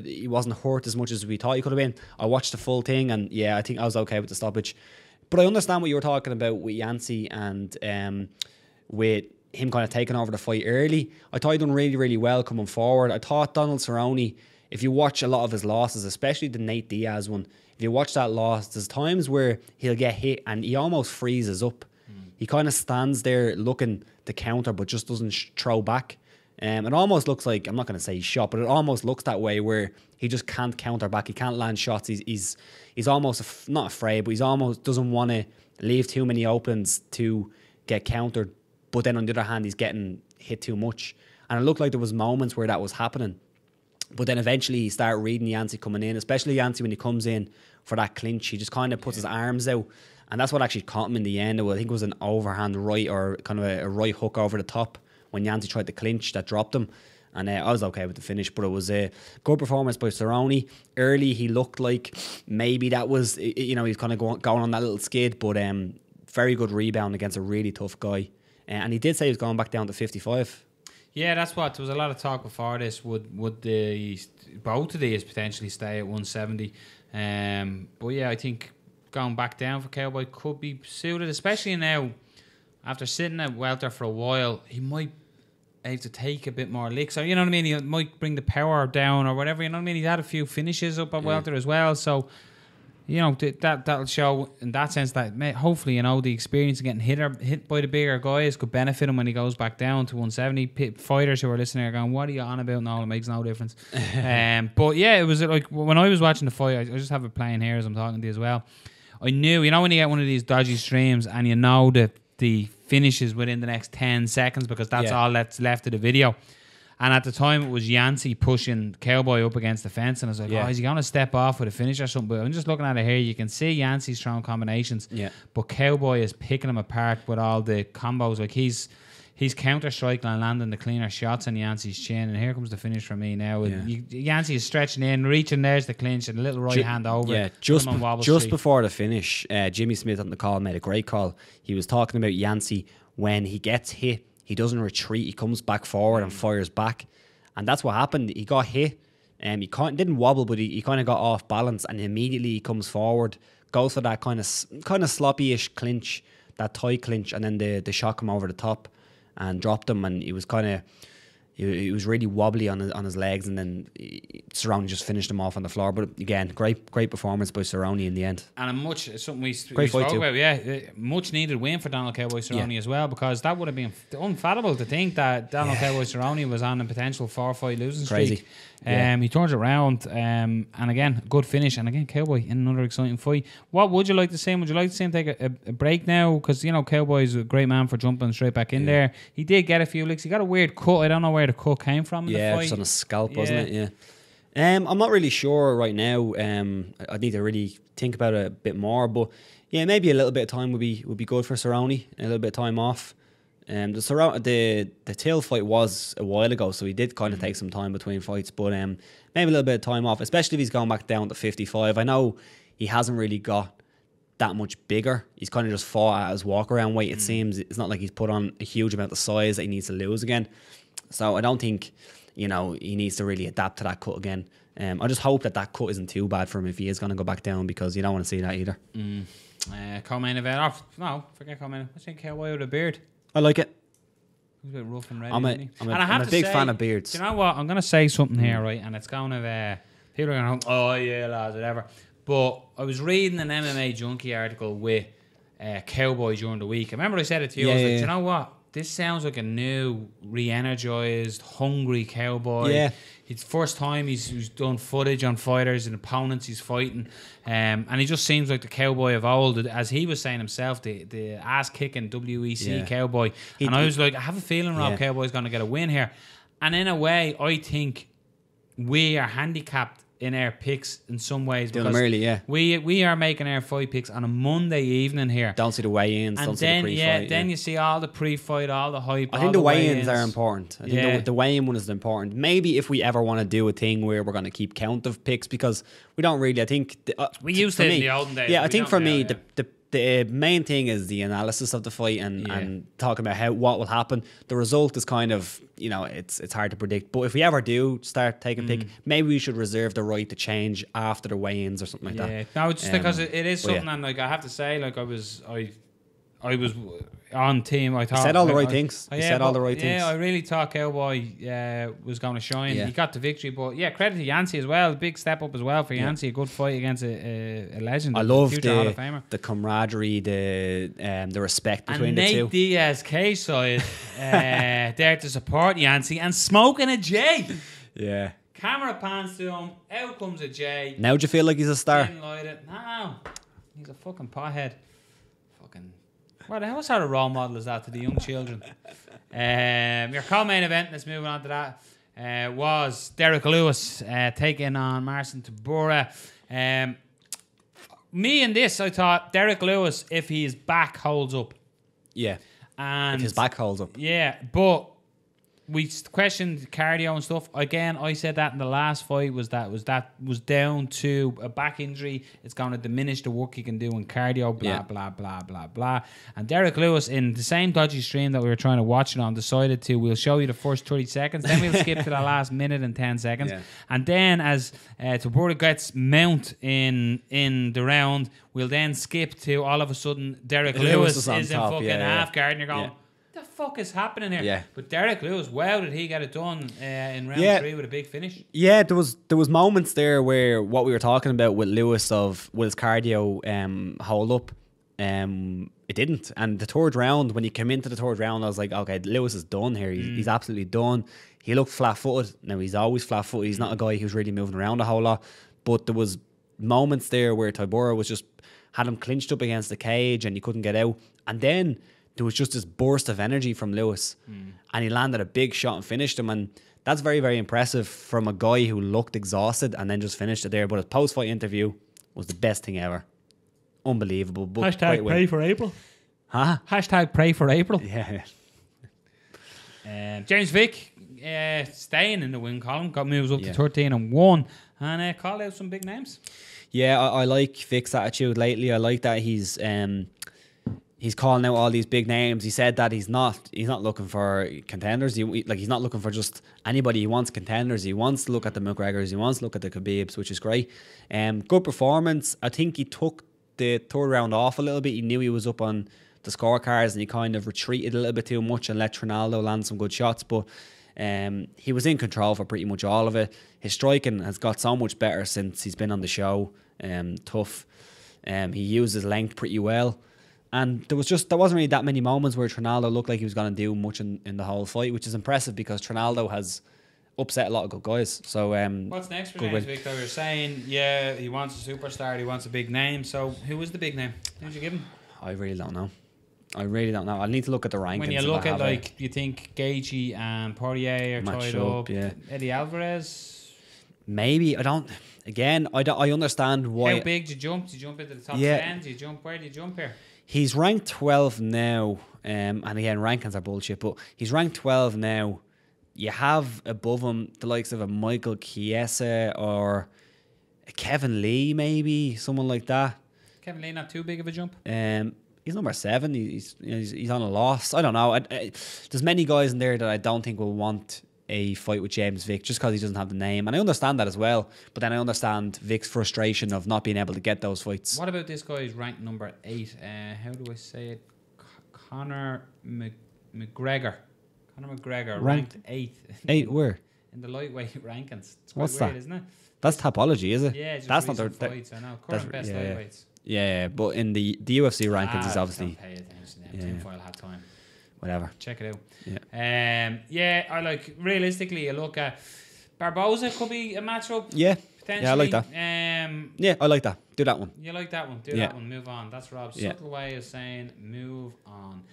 he wasn't hurt as much as we thought he could have been. I watched the full thing, and I think I was okay with the stoppage. But I understand what you were talking about with Yancy and with him kind of taking over the fight early. I thought he done really, really well coming forward. I thought Donald Cerrone, if you watch a lot of his losses, especially the Nate Diaz one, if you watch that loss, there's times where he'll get hit and he almost freezes up. He kind of stands there looking to counter but just doesn't throw back. It almost looks like, I'm not going to say he's shot, but it almost looks that way where he just can't counter back. He can't land shots. He's almost not afraid, but he's almost doesn't want to leave too many opens to get countered. But then on the other hand, he's getting hit too much. And it looked like there was moments where that was happening. But then eventually he started reading Yancy coming in, especially Yancy when he comes in for that clinch. He just kind of puts his arms out. And that's what actually caught him in the end. I think it was an overhand right or kind of a right hook over the top when Yancy tried to clinch that dropped him. And I was okay with the finish, but it was a good performance by Cerrone. Early, he looked like maybe that was, he's kind of going on that little skid, but very good rebound against a really tough guy. And he did say he was going back down to 55. Yeah, that's what. There was a lot of talk before this. Would both of these potentially stay at 170? But yeah, I think going back down for Cowboy could be suited, especially now after sitting at welter for a while. He might have to take a bit more licks, or you know what I mean. He might bring the power down or whatever. You know what I mean. He's had a few finishes up at welter as well, so. That'll show in that sense that hopefully the experience of getting hit by the bigger guys could benefit him when he goes back down to 170. Fighters who are listening are going, "What are you on about?" No, it makes no difference. But yeah, it was like when I was watching the fight, I just have it playing here as I'm talking to you as well. I knew, when you get one of these dodgy streams and you know that the finish is within the next 10 seconds because that's all that's left of the video. And at the time, it was Yancy pushing Cowboy up against the fence. And I was like, is he going to step off with a finish or something? But I'm just looking at it here. You can see Yancy's throwing combinations. Yeah. But Cowboy is picking him apart with all the combos. Like, he's counter-striking and landing the cleaner shots on Yancy's chin. And here comes the finish for me now. Yeah. Yancy is stretching in, reaching, there's the clinch, and a little right hand over. Yeah, just before the finish, Jimmy Smith on the call made a great call. He was talking about Yancy when he gets hit. He doesn't retreat. He comes back forward and fires back. And that's what happened. He got hit. He didn't wobble, but he kind of got off balance. And immediately he comes forward, goes for that kind of sloppy-ish clinch, that tight clinch. And then the shot come over the top and dropped him. And he was kind of... He was really wobbly on his legs, and then Cerrone just finished him off on the floor. But again, great performance by Cerrone in the end. And something we spoke about, much needed win for Donald Cowboy Cerrone as well, because that would have been unfathomable to think that Donald Cowboy Cerrone was on a potential 4-fight losing streak. He turns it around, and again, good finish. And again, Cowboy in another exciting fight. What would you like to see him? Would you like to see him take a break now? Because Cowboy's a great man for jumping straight back in there. He did get a few licks. He got a weird cut. I don't know where the cut came from in the fight. Just on a scalp, wasn't it? Yeah. I'm not really sure right now. I need to really think about it a bit more. But yeah, maybe a little bit of time would be good for Cerrone. A little bit of time off. The Till fight was a while ago, so he did kind of take some time between fights. But maybe a little bit of time off, especially if he's going back down to 55. I know he hasn't really got that much bigger. He's kind of just fought at his walk around weight. It seems it's not like he's put on a huge amount of size that he needs to lose again. So I don't think he needs to really adapt to that cut again. I just hope that cut isn't too bad for him if he is going to go back down, because you don't want to see that either. Co-main event. No, forget co-main. I think Cowboy with a beard. I like it. He's a bit rough and ready. I'm a big fan of beards. Do you know what? I'm going to say something here, right? And it's going to... people are going to go, oh, yeah, lads, whatever. But I was reading an MMA Junkie article with Cowboy during the week. I remember I said it to you. I was like, do you know what? This sounds like a new, re-energized, hungry Cowboy. Yeah. It's the first time he's done footage on fighters and opponents he's fighting. And he just seems like the Cowboy of old. As he was saying himself, the ass-kicking WEC Cowboy. And I was like, I have a feeling Rob Cowboy's going to get a win here. And in a way, I think we are handicapped in our picks in some ways because early, we are making our fight picks on a Monday evening here. Don't see the weigh-ins, don't see the pre-fight. Then you see all the pre-fight, all the hype. I think the weigh-ins are important. I think the weigh-in one is important. Maybe if we ever want to do a thing where we're going to keep count of picks, because we don't really. I think we used it in the olden days. Yeah, I think for me the main thing is the analysis of the fight and talking about what will happen. The result is kind of, it's hard to predict. But if we ever do start taking pick, maybe we should reserve the right to change after the weigh-ins or something like that. Yeah, no, it's just because it is something, and like I have to say, like I was on team. I thought he said all the right things. He said all the right things. Yeah, I really thought Cowboy was going to shine. He got the victory, but credit to Yancey as well. Big step up as well for Yancey. A good fight against a legend. I love Hall of Famer. The camaraderie, the respect between and the Nate two. Diaz K-side there to support Yancey and smoking a J. Yeah. Camera pans to him. Out comes a J. Now do you feel like he's a star? Didn't light it. No, he's a fucking pothead. What sort of role model is that to the young children? Your co-main event, let's move on to that, was Derek Lewis taking on Marcin Tybura. Me and this, I thought Derek Lewis, if his back holds up. Yeah. And if his back holds up. Yeah, but we questioned cardio and stuff. Again, I said that in the last fight was down to a back injury. It's going to diminish the work he can do in cardio, blah, blah, blah. And Derek Lewis, in the same dodgy stream that we were trying to watch it on, decided we'll show you the first 30 seconds, then we'll skip to the last minute and 10 seconds. Yeah. And then as Tybura gets mount in the round, we'll then skip to all of a sudden Derek Lewis is in top, fucking half guard, and you're going... What the fuck is happening here? Yeah. But Derek Lewis, wow, did he get it done in round 3 with a big finish? Yeah, there was moments there where what we were talking about with Lewis of will his cardio hold up, it didn't. And the third round, when he came into the third round, I was like, okay, Lewis is done here. He's absolutely done. He looked flat-footed. Now he's always flat-footed. He's not a guy who's really moving around a whole lot. But there was moments there where Tybura was just had him clinched up against the cage and he couldn't get out. And then there was just this burst of energy from Lewis and he landed a big shot and finished him, and that's very, very impressive from a guy who looked exhausted and then just finished it there. But his post-fight interview was the best thing ever. Unbelievable. But hashtag pray for April. Huh? Hashtag pray for April. Yeah. James Vick staying in the win column, got moves up to 13-1 and called out some big names. Yeah, I like Vick's attitude lately. I like that he's calling out all these big names. He said that he's not looking for contenders. He's not looking for just anybody. He wants contenders. He wants to look at the McGregors. He wants to look at the Khabibs, which is great. Good performance. I think he took the third round off a little bit. He knew he was up on the scorecards and he kind of retreated a little bit too much and let Trinaldo land some good shots. But he was in control for pretty much all of it. His striking has got so much better since he's been on the show. Tough. He used his length pretty well. And there wasn't really that many moments where Trinaldo looked like he was going to do much in the whole fight, which is impressive because Trinaldo has upset a lot of good guys. So what's next for James Victor? You're saying, he wants a superstar, he wants a big name. So who is the big name? Who'd you give him? I really don't know. I need to look at the rankings. When you look at you think Gaethje and Poirier are tied up. Yeah. Eddie Alvarez? Maybe. I don't. Again, I understand why. How big do you jump? Do you jump into the top 10? Do you jump? Where do you jump here? He's ranked 12 now, and again, rankings are bullshit, but he's ranked 12 now. You have above him the likes of a Michael Chiesa or a Kevin Lee, maybe, someone like that. Kevin Lee not too big of a jump? He's number 7. He's on a loss. I don't know. There's many guys in there that I don't think will want a fight with James Vick just because he doesn't have the name. And I understand that as well. But then I understand Vick's frustration of not being able to get those fights. What about this guy who's ranked number 8? How do I say it? Conor McGregor. Conor McGregor, ranked 8th. 8 where? In the lightweight rankings. It's quite What's weird, that? isn't it? That's Topology, is it? Yeah, just that's not recent their fights, I know. Current best lightweights. Yeah, but in the UFC rankings is obviously Don't pay attention to them. Tinfoil hat time. whatever. Check it out. Yeah. Yeah, I like, realistically, you look at Barboza could be a matchup. Yeah. Potentially. Yeah, I like that. Yeah, I like that. Do that one. You like that one? Do Yeah. that one. Move on. That's Rob's Yeah. subtle way of saying move on.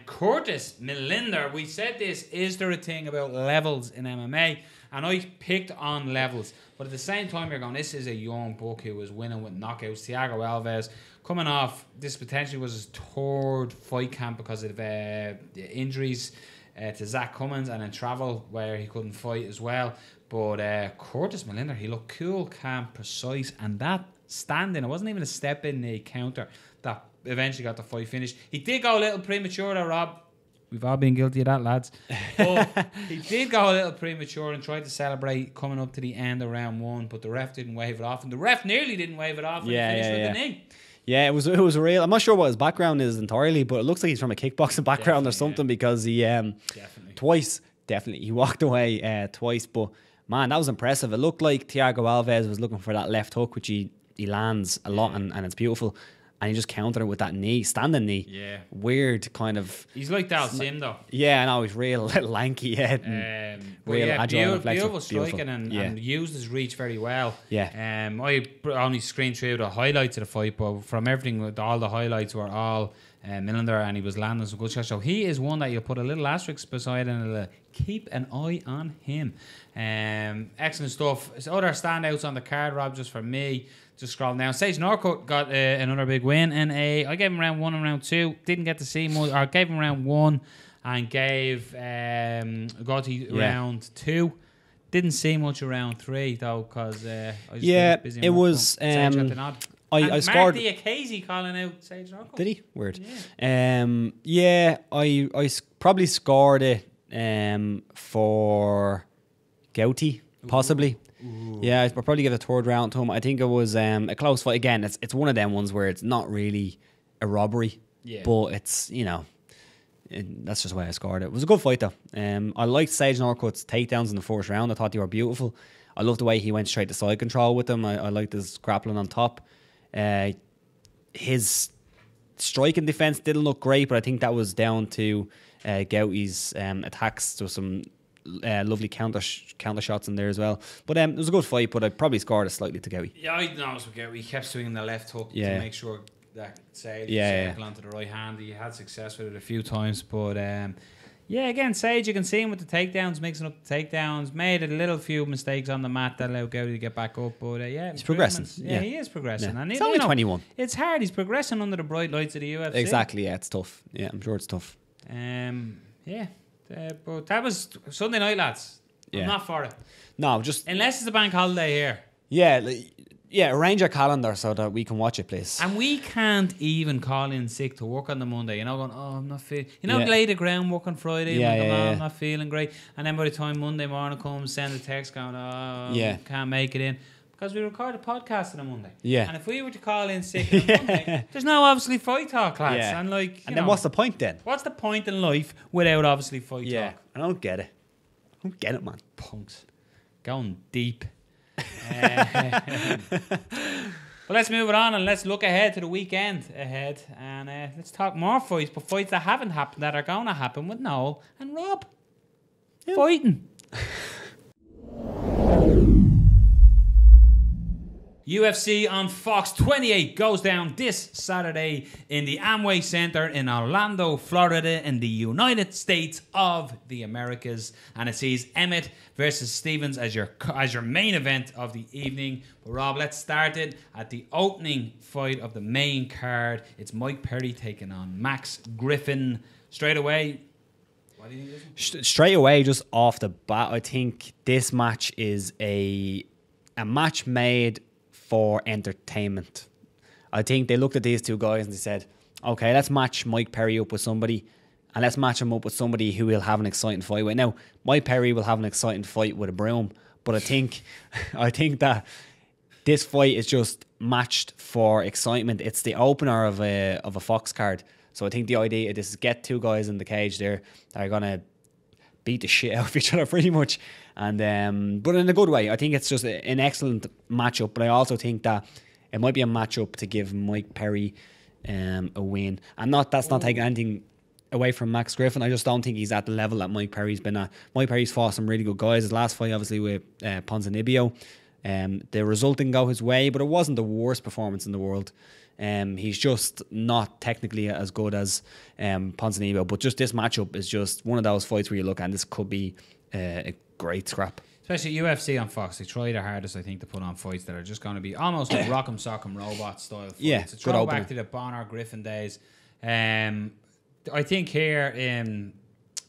Curtis Millender, we said this. Is there a thing about levels in MMA? And I picked on levels, but at the same time, you're going, this is a young buck who was winning with knockouts. Thiago Alves coming off. This potentially was his third fight camp because of injuries to Zach Cummins and then travel where he couldn't fight as well. But Curtis Millender, he looked cool, calm, precise, and that standing, it wasn't even a step in the counter that eventually got the fight finished. He did go a little premature though, Rob. We've all been guilty of that, lads. But he did go a little premature and tried to celebrate coming up to the end of round 1, but the ref didn't wave it off, and the ref nearly didn't wave it off when he finished with the knee. Yeah, it was a real. I'm not sure what his background is entirely, but it looks like he's from a kickboxing background or something because he twice he walked away twice. But man, that was impressive. It looked like Thiago Alves was looking for that left hook, which he lands a lot and it's beautiful. And he just countered it with that knee, standing knee. Yeah. Weird kind of. He's like Dal Sim though. Yeah, I know, he's real lanky head. Real agile and flexible. Beautiful striking and used his reach very well. Yeah. I only screened through the highlights of the fight, but from everything, all the highlights were all Millender, and he was landing some good shots. So he is one that you'll put a little asterisk beside and keep an eye on him. Excellent stuff. Other standouts on the card, Rob, just for me. Just scrolling down. Sage Northcutt got another big win. I gave him round 1 and round 2. Didn't get to see much. I gave him round 1 and gave Gotti round 2. Didn't see much around 3 though because I was busy. It was. I scored. Mark Diacasey calling out Sage Northcutt. Did he? Weird. Yeah. I probably scored it for Gouty, possibly. Ooh. Yeah, I'd probably give a third round to him. I think it was a close fight. Again, it's one of them ones where it's not really a robbery, but it's, that's just the way I scored it. It was a good fight though. I liked Sage Northcutt's takedowns in the first round. I thought they were beautiful. I loved the way he went straight to side control with them. I liked his grappling on top. His striking defense didn't look great, but I think that was down to Gouty's attacks. There was some lovely counter shots in there as well. But it was a good fight, but I probably scored it slightly to Gouty. Yeah, I noticed with Gouty. He kept swinging the left hook to make sure that Sage circle onto the right hand. He had success with it a few times, but again, Sage, you can see him with the takedowns, mixing up the takedowns, made a little few mistakes on the mat that allowed Gouty to get back up, but he's progressing. Yeah, he is progressing. Yeah. And he's only 21. It's hard. He's progressing under the bright lights of the UFC. Exactly, yeah, it's tough. Yeah, I'm sure it's tough. But that was Sunday night, lads. I'm not for it. No, just unless it's a bank holiday here. Yeah, arrange your calendar so that we can watch it, please. And we can't even call in sick to work on the Monday. Going, I'm not feeling. Lay the groundwork on Friday. I'm not feeling great. And then by the time Monday morning comes, send a text going, can't make it in. Because we record a podcast on a Monday. Yeah. And if we were to call in sick on Monday, there's no obviously fight talk, lads. Yeah. And then what's the point then? What's the point in life without obviously fight talk? I don't get it. I don't get it, man. Punks. Going deep. Well, let's move it on and let's look ahead to the weekend ahead. And let's talk more fights, but fights that haven't happened that are going to happen with Noel and Rob. Fighting. UFC on Fox 28 goes down this Saturday in the Amway Center in Orlando, Florida, in the United States of the Americas, and it sees Emmet versus Stevens as your main event of the evening. But Rob, let's start it at the opening fight of the main card. It's Mike Perry taking on Max Griffin. Straight away, what do you think of this? Straight away, just off the bat, I think this match is a match made for entertainment. I think they looked at these two guys and they said, okay, let's match Mike Perry up with somebody and let's match him up with somebody who will have an exciting fight with. Now, Mike Perry will have an exciting fight with a broom, but I think that this fight is just matched for excitement. It's the opener of a Fox card. So I think the idea of this is get two guys in the cage there that are gonna beat the shit out of each other pretty much, and but in a good way. I think it's just an excellent matchup, but I also think that it might be a matchup to give Mike Perry a win. And that's not taking anything away from Max Griffin. I just don't think he's at the level that Mike Perry's been at. Mike Perry's fought some really good guys. His last fight, obviously, with Ponzinibbio, the result didn't go his way, but it wasn't the worst performance in the world. He's just not technically as good as Ponzinibbio, but just this matchup is just one of those fights where you look and this could be a great scrap. Especially UFC on Fox, they try their hardest, I think, to put on fights that are just going to be almost like Rock'em Sock'em Robot style fights. Yeah, it's a throwback to the Bonner Griffin days. I think here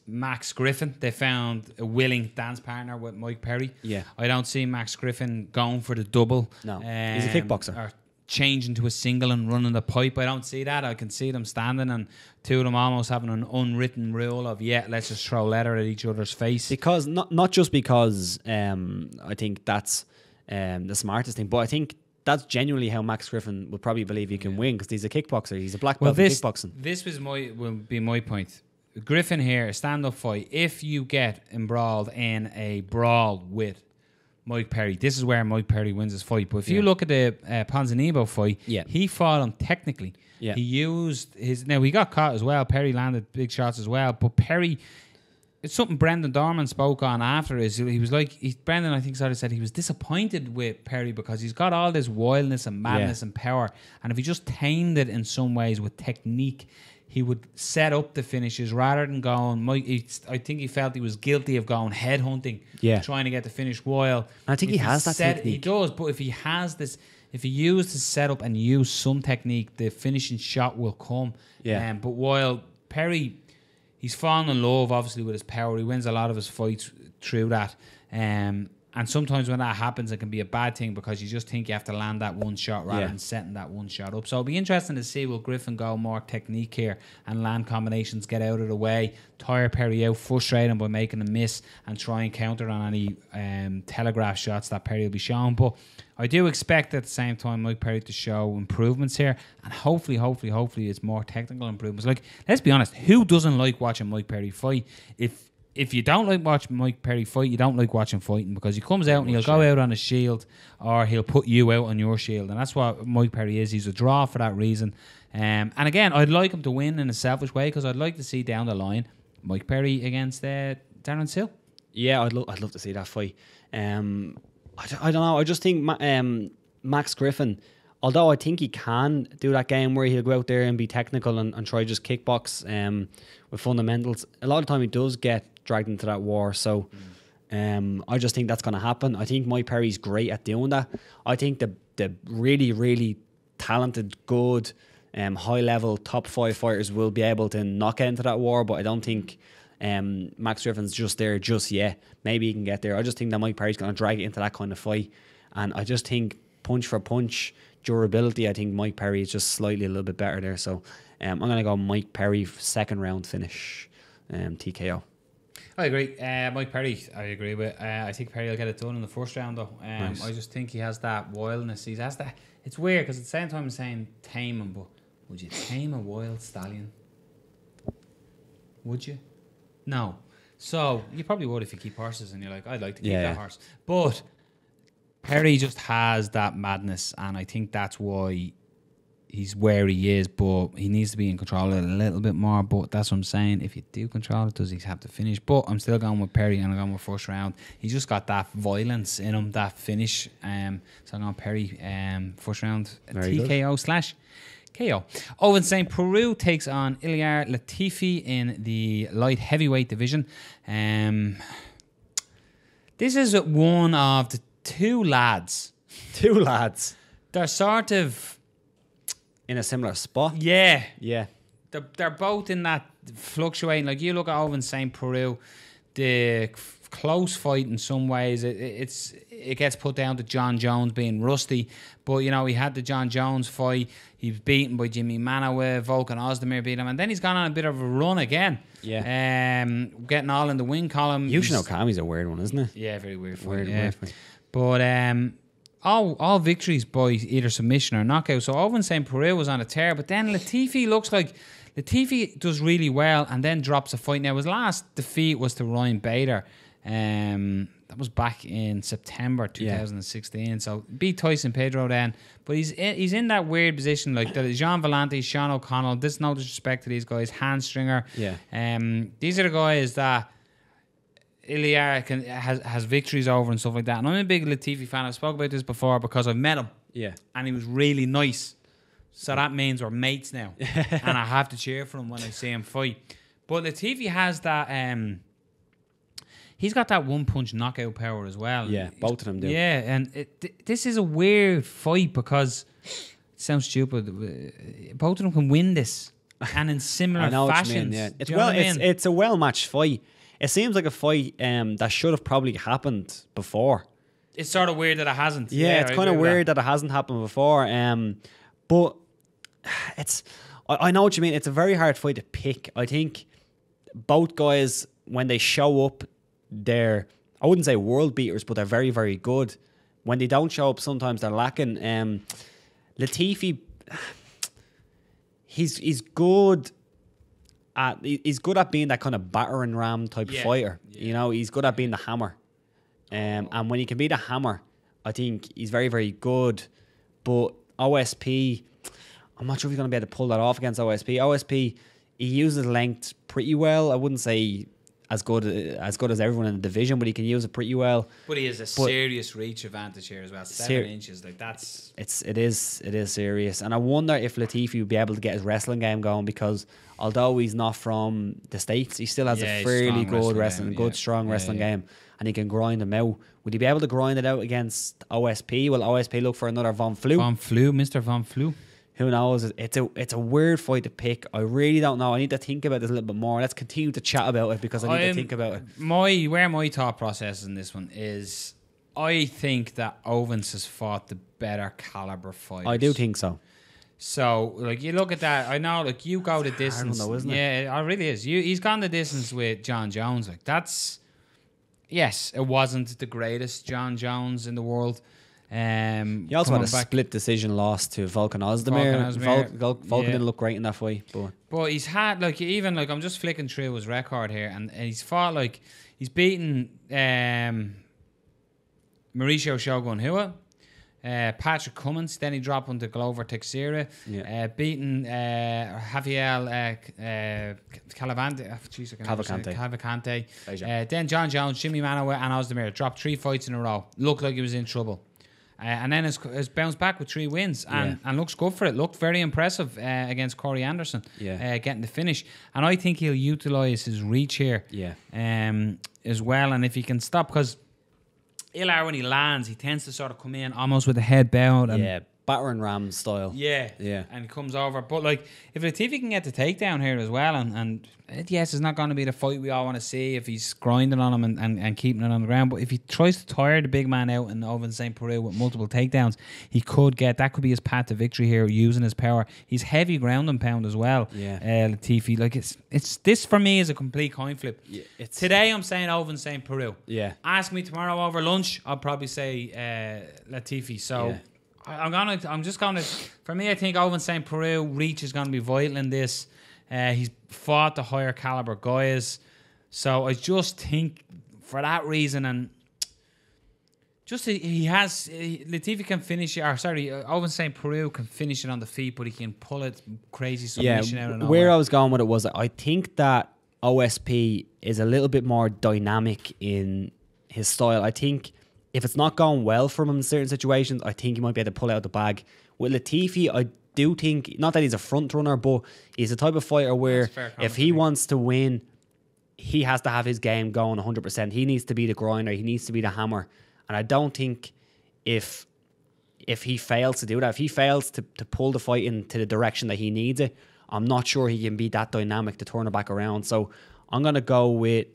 Max Griffin, they found a willing dance partner with Mike Perry. Yeah. I don't see Max Griffin going for the double. No, he's a kickboxer. Or changing to a single and running the pipe. I don't see that. I can see them standing and two of them almost having an unwritten rule of, let's just throw leather at each other's face. Because, not just because I think that's the smartest thing, but I think that's genuinely how Max Griffin would probably believe he can win, because he's a kickboxer. He's a black belt in kickboxing. This will be my point. Griffin here, a stand-up fight. If you get embroiled in a brawl with Mike Perry, this is where Mike Perry wins his fight. But if you look at the Ponzinibbio fight, he fought him technically. Yeah. He used his... Now, he got caught as well. Perry landed big shots as well. But Perry... It's something Brendan Dorman spoke on after. He was like... Brendan, I think, sort of said he was disappointed with Perry because he's got all this wildness and madness and power. And if he just tamed it in some ways with technique, he would set up the finishes rather than going... I think he felt he was guilty of going headhunting, trying to get the finish while... I think he has that technique. He does, but if he has this... If he used his setup and used some technique, the finishing shot will come. Yeah. But while Perry... He's fallen in love, obviously, with his power. He wins a lot of his fights through that. And sometimes when that happens, it can be a bad thing because you just think you have to land that one shot rather than setting that one shot up. So it'll be interesting to see, will Griffin go more technique here and land combinations, get out of the way, tire Perry out, frustrate him by making a miss and try and counter on any telegraph shots that Perry will be showing. But I do expect at the same time Mike Perry to show improvements here, and hopefully it's more technical improvements. Like, let's be honest, who doesn't like watching Mike Perry fight? If you don't like watching Mike Perry fight, you don't like watching fighting, because he comes out and he'll go out on a shield or he'll put you out on your shield, and that's what Mike Perry is. He's a draw for that reason. And again, I'd like him to win in a selfish way because I'd like to see down the line Mike Perry against Darren Till. Yeah, I'd love to see that fight. I don't know. I just think Max Griffin, although I think he can do that game where he'll go out there and be technical and try just kickbox with fundamentals, a lot of time he does get dragged into that war. So I just think that's going to happen. I think Mike Perry's great at doing that. I think the really, really talented, good, high-level top 5 fighters will be able to knock into that war, but I don't think Max Griffin's just there just yet. Maybe he can get there. I just think that Mike Perry's going to drag it into that kind of fight, and I just think punch for punch durability, I think Mike Perry is just slightly a little bit better there. So I'm going to go Mike Perry second round finish, TKO. I agree. Mike Perry, I agree with. I think Perry will get it done in the first round though. Nice. I just think he has that wildness. He has that. It's weird because at the same time I'm saying tame him, but would you tame a wild stallion? Would you? No. So you probably would if you keep horses and you're like, I'd like to keep that horse. But Perry just has that madness, and I think that's why he's where he is, but he needs to be in control of it a little bit more. But that's what I'm saying. If you do control it, does he have to finish? But I'm still going with Perry, and I'm going with first round. He's just got that violence in him, that finish. So I'm going Perry, first round, TKO/KO. Ovince Saint Preux takes on Ilir Latifi in the light heavyweight division. This is one of the two lads. They're sort of in a similar spot. Yeah. Yeah. They're both in that fluctuating. Like, you look at Ovince Saint Preux, the close fight in some ways, it's it gets put down to John Jones being rusty. But, you know, he had the John Jones fight. He was beaten by Jimmy Manoa. Volkan Ozdemir beat him. And then he's gone on a bit of a run again. Yeah. Getting all in the win column. Yushin Okami's a weird one, isn't it? Yeah, very weird fight. Weird fight. But all victories by either submission or knockout. So Ovince Saint Preux was on a tear. But then Latifi looks like... Latifi does really well and then drops a fight. Now, his last defeat was to Ryan Bader. That was back in September 2016. So beat Tyson Pedro then. But he's in that weird position like that. Jean Valente, Sean O'Connell. This is no disrespect to these guys. Handstringer. Yeah. These are the guys that Ilir has victories over and stuff like that. And I'm a big Latifi fan. I've spoken about this before because I've met him. Yeah. And he was really nice. So that means we're mates now. And I have to cheer for him when I see him fight. But Latifi has that... he's got that one-punch knockout power as well. Yeah, both of them do. Yeah, and this is a weird fight because... It sounds stupid. Both of them can win this. And in similar fashions. Yeah. It's a well-matched fight. It seems like a fight that should have probably happened before. It's sort of weird that it hasn't. Yeah, it's kind of weird that it hasn't happened before. But it's... I know what you mean. It's a very hard fight to pick. I think both guys, when they show up, they're... I wouldn't say world beaters, but they're very, very good. When they don't show up, sometimes they're lacking. Latifi... He's good at being that kind of battering ram type fighter. Yeah. You know, he's good at being the hammer. And when he can be the hammer, I think he's very, very good. But OSP, I'm not sure if he's going to be able to pull that off against OSP. OSP, he uses length pretty well. I wouldn't say as good as everyone in the division, but he can use it pretty well. But he has a serious reach advantage here as well. 7 inches, like that's... It is serious. And I wonder if Latifi would be able to get his wrestling game going, because although he's not from the States, he still has a fairly good strong wrestling game, and he can grind them out. Would he be able to grind it out against OSP? Will OSP look for another Von Flue? Mr. Von Flue. Who knows? It's a weird fight to pick. I really don't know. I need to think about this a little bit more. Let's continue to chat about it because I need to think about it. Where my thought process in this one is, I think that Ovince has fought the better caliber fighters. I do think so. So, like, you look at that. I know, like, you go the distance. I don't know, isn't it? Yeah, it really is. He's gone the distance with John Jones. Like, that's... Yes, it wasn't the greatest John Jones in the world. He also had a split decision loss to Volkan Ozdemir. Volkan didn't look great in that fight, but he's had I'm just flicking through his record here, and he's fought he's beaten Mauricio Shogun Hua, Patrick Cummins, then he dropped onto Glover Teixeira, beaten Javier Cavalcante, then John Jones, Jimmy Manoa, and Ozdemir. Dropped 3 fights in a row. Looked like he was in trouble. And then has bounced back with 3 wins and looks good for it. Looked very impressive against Corey Anderson, getting the finish. And I think he'll utilise his reach here as well. And if he can stop, because Ilir, when he lands, he tends to sort of come in almost with a head bowed. And battering ram style. Yeah. And he comes over. But, if Latifi can get the takedown here as well, and yes, it's not going to be the fight we all want to see if he's grinding on him and keeping it on the ground. But if he tries to tire the big man out in Ovince Saint Preux with multiple takedowns, that could be his path to victory here, using his power. He's heavy ground and pound as well. Latifi. It's this for me is a complete coin flip. Today I'm saying Ovince Saint Preux. Ask me tomorrow over lunch, I'll probably say Latifi. So I'm just gonna. For me, I think Ovince Saint Preux reach is gonna be vital in this. He's fought the higher caliber guys, so I just think for that reason, and just Latifi can finish it. Ovince Saint Preux can finish it on the feet, but he can pull it crazy submission out of nowhere. Where I was going with it was, I think that OSP is a little bit more dynamic in his style. I think if it's not going well for him in certain situations, I think he might be able to pull out the bag. With Latifi, I do think, not that he's a front runner, but he's the type of fighter where if he wants to win, he has to have his game going 100%. He needs to be the grinder. He needs to be the hammer. And I don't think if he fails to do that, if he fails to pull the fight into the direction that he needs it, I'm not sure he can be that dynamic to turn it back around. So I'm going to go with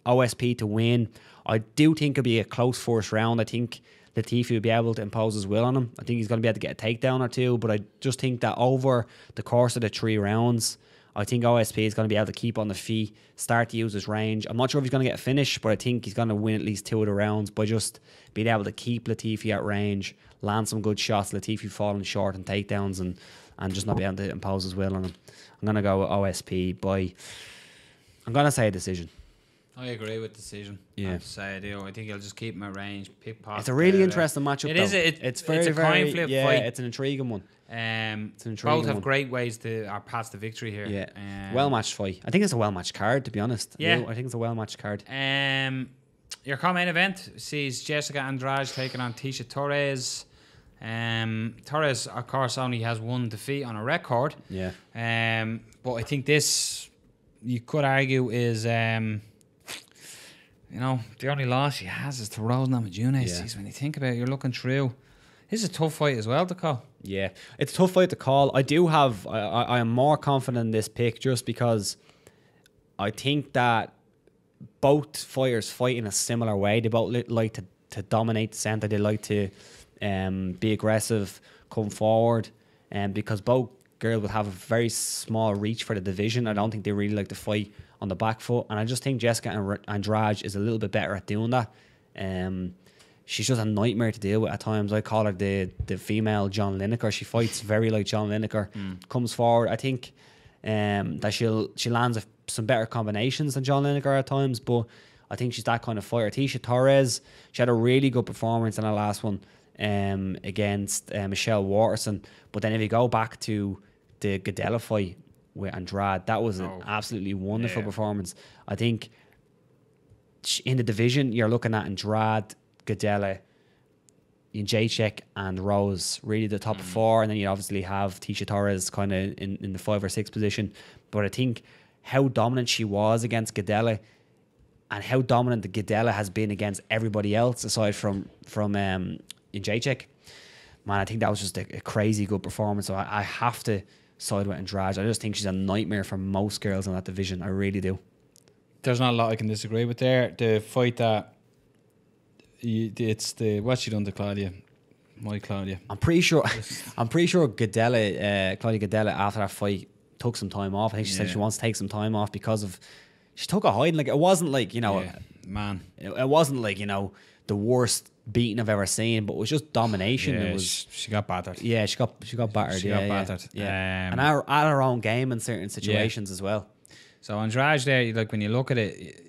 OSP to win. I do think it'll be a close first round. I think Latifi will be able to impose his will on him. I think he's going to be able to get a takedown or two, but I just think that over the course of the 3 rounds, I think OSP is going to be able to keep on the feet, start to use his range. I'm not sure if he's going to get a finish, but I think he's going to win at least 2 of the rounds by just being able to keep Latifi at range, land some good shots, Latifi falling short and takedowns, and just not be able to impose his will on him. I'm going to go with OSP by, I'm going to say a decision. I agree with decision. Yeah. I have to say I do. I think he'll just keep him at range, pick pocket. It's a really interesting matchup. It is. It's very, it's a coin very, flip yeah, fight. it's an intriguing one. Both have great ways to paths to victory here. Yeah, well matched fight. I think it's a well matched card, to be honest. Yeah, I think it's a well matched card. Your co-main event sees Jéssica Andrade taking on Tecia Torres. Torres, of course, only has 1 defeat on a record. Yeah. But I think this, you could argue, is the only loss she has is to Rose Namajunas. Yeah. When you think about it, you're looking through. This is a tough fight as well to call. Yeah, it's a tough fight to call. I am more confident in this pick just because I think that both fighters fight in a similar way. They both like to dominate the centre. They like to be aggressive, come forward, and because both girls will have a very small reach for the division. I don't think they really like to fight on the back foot, and I just think Jéssica Andrade is a little bit better at doing that. She's just a nightmare to deal with at times. I call her the female John Lineker. She fights very like John Lineker. Comes forward. I think that she lands some better combinations than John Lineker at times, but I think she's that kind of fighter. Tecia Torres, she had a really good performance in her last one against Michelle Waterson. But then if you go back to the Gadella fight with Andrade, that was an absolutely wonderful performance. I think in the division, you're looking at Andrade, Gadella, Jacek and Rose, really the top 4, and then you obviously have Tecia Torres kind of in the 5 or 6 position. But I think how dominant she was against Gadella and how dominant the Gadella has been against everybody else aside from Jacek, man, I think that was just a crazy good performance. So I have to side with Andrade. I just think she's a nightmare for most girls in that division. I really do. There's not a lot I can disagree with there. The fight that it's the what she done to Claudia, my Claudia. I'm pretty sure Gadella, Claudia Gadella, after that fight took some time off. I think she said she wants to take some time off because of she took a hiding. Like it wasn't like it wasn't like the worst beating I've ever seen, but it was just domination. Yeah, it was she got battered. Yeah, she got battered. She got battered. Yeah, and at her own game in certain situations as well. So Andrade there, like when you look at it,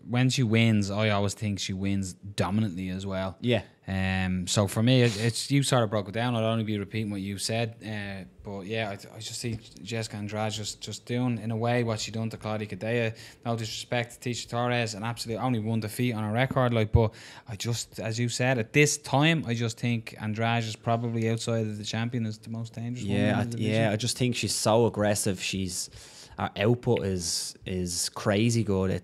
when she wins, I always think she wins dominantly as well. Yeah. So for me, it's you sort of broke it down. I'll only be repeating what you said. But yeah, I just see Jéssica Andrade just doing in a way what she done to Claudia Gadella. No disrespect to Tecia Torres, and absolutely only 1 defeat on her record. But I just, as you said, at this time, I just think Andrade is probably outside of the champion is the most dangerous. I just think she's so aggressive. Her output is crazy good.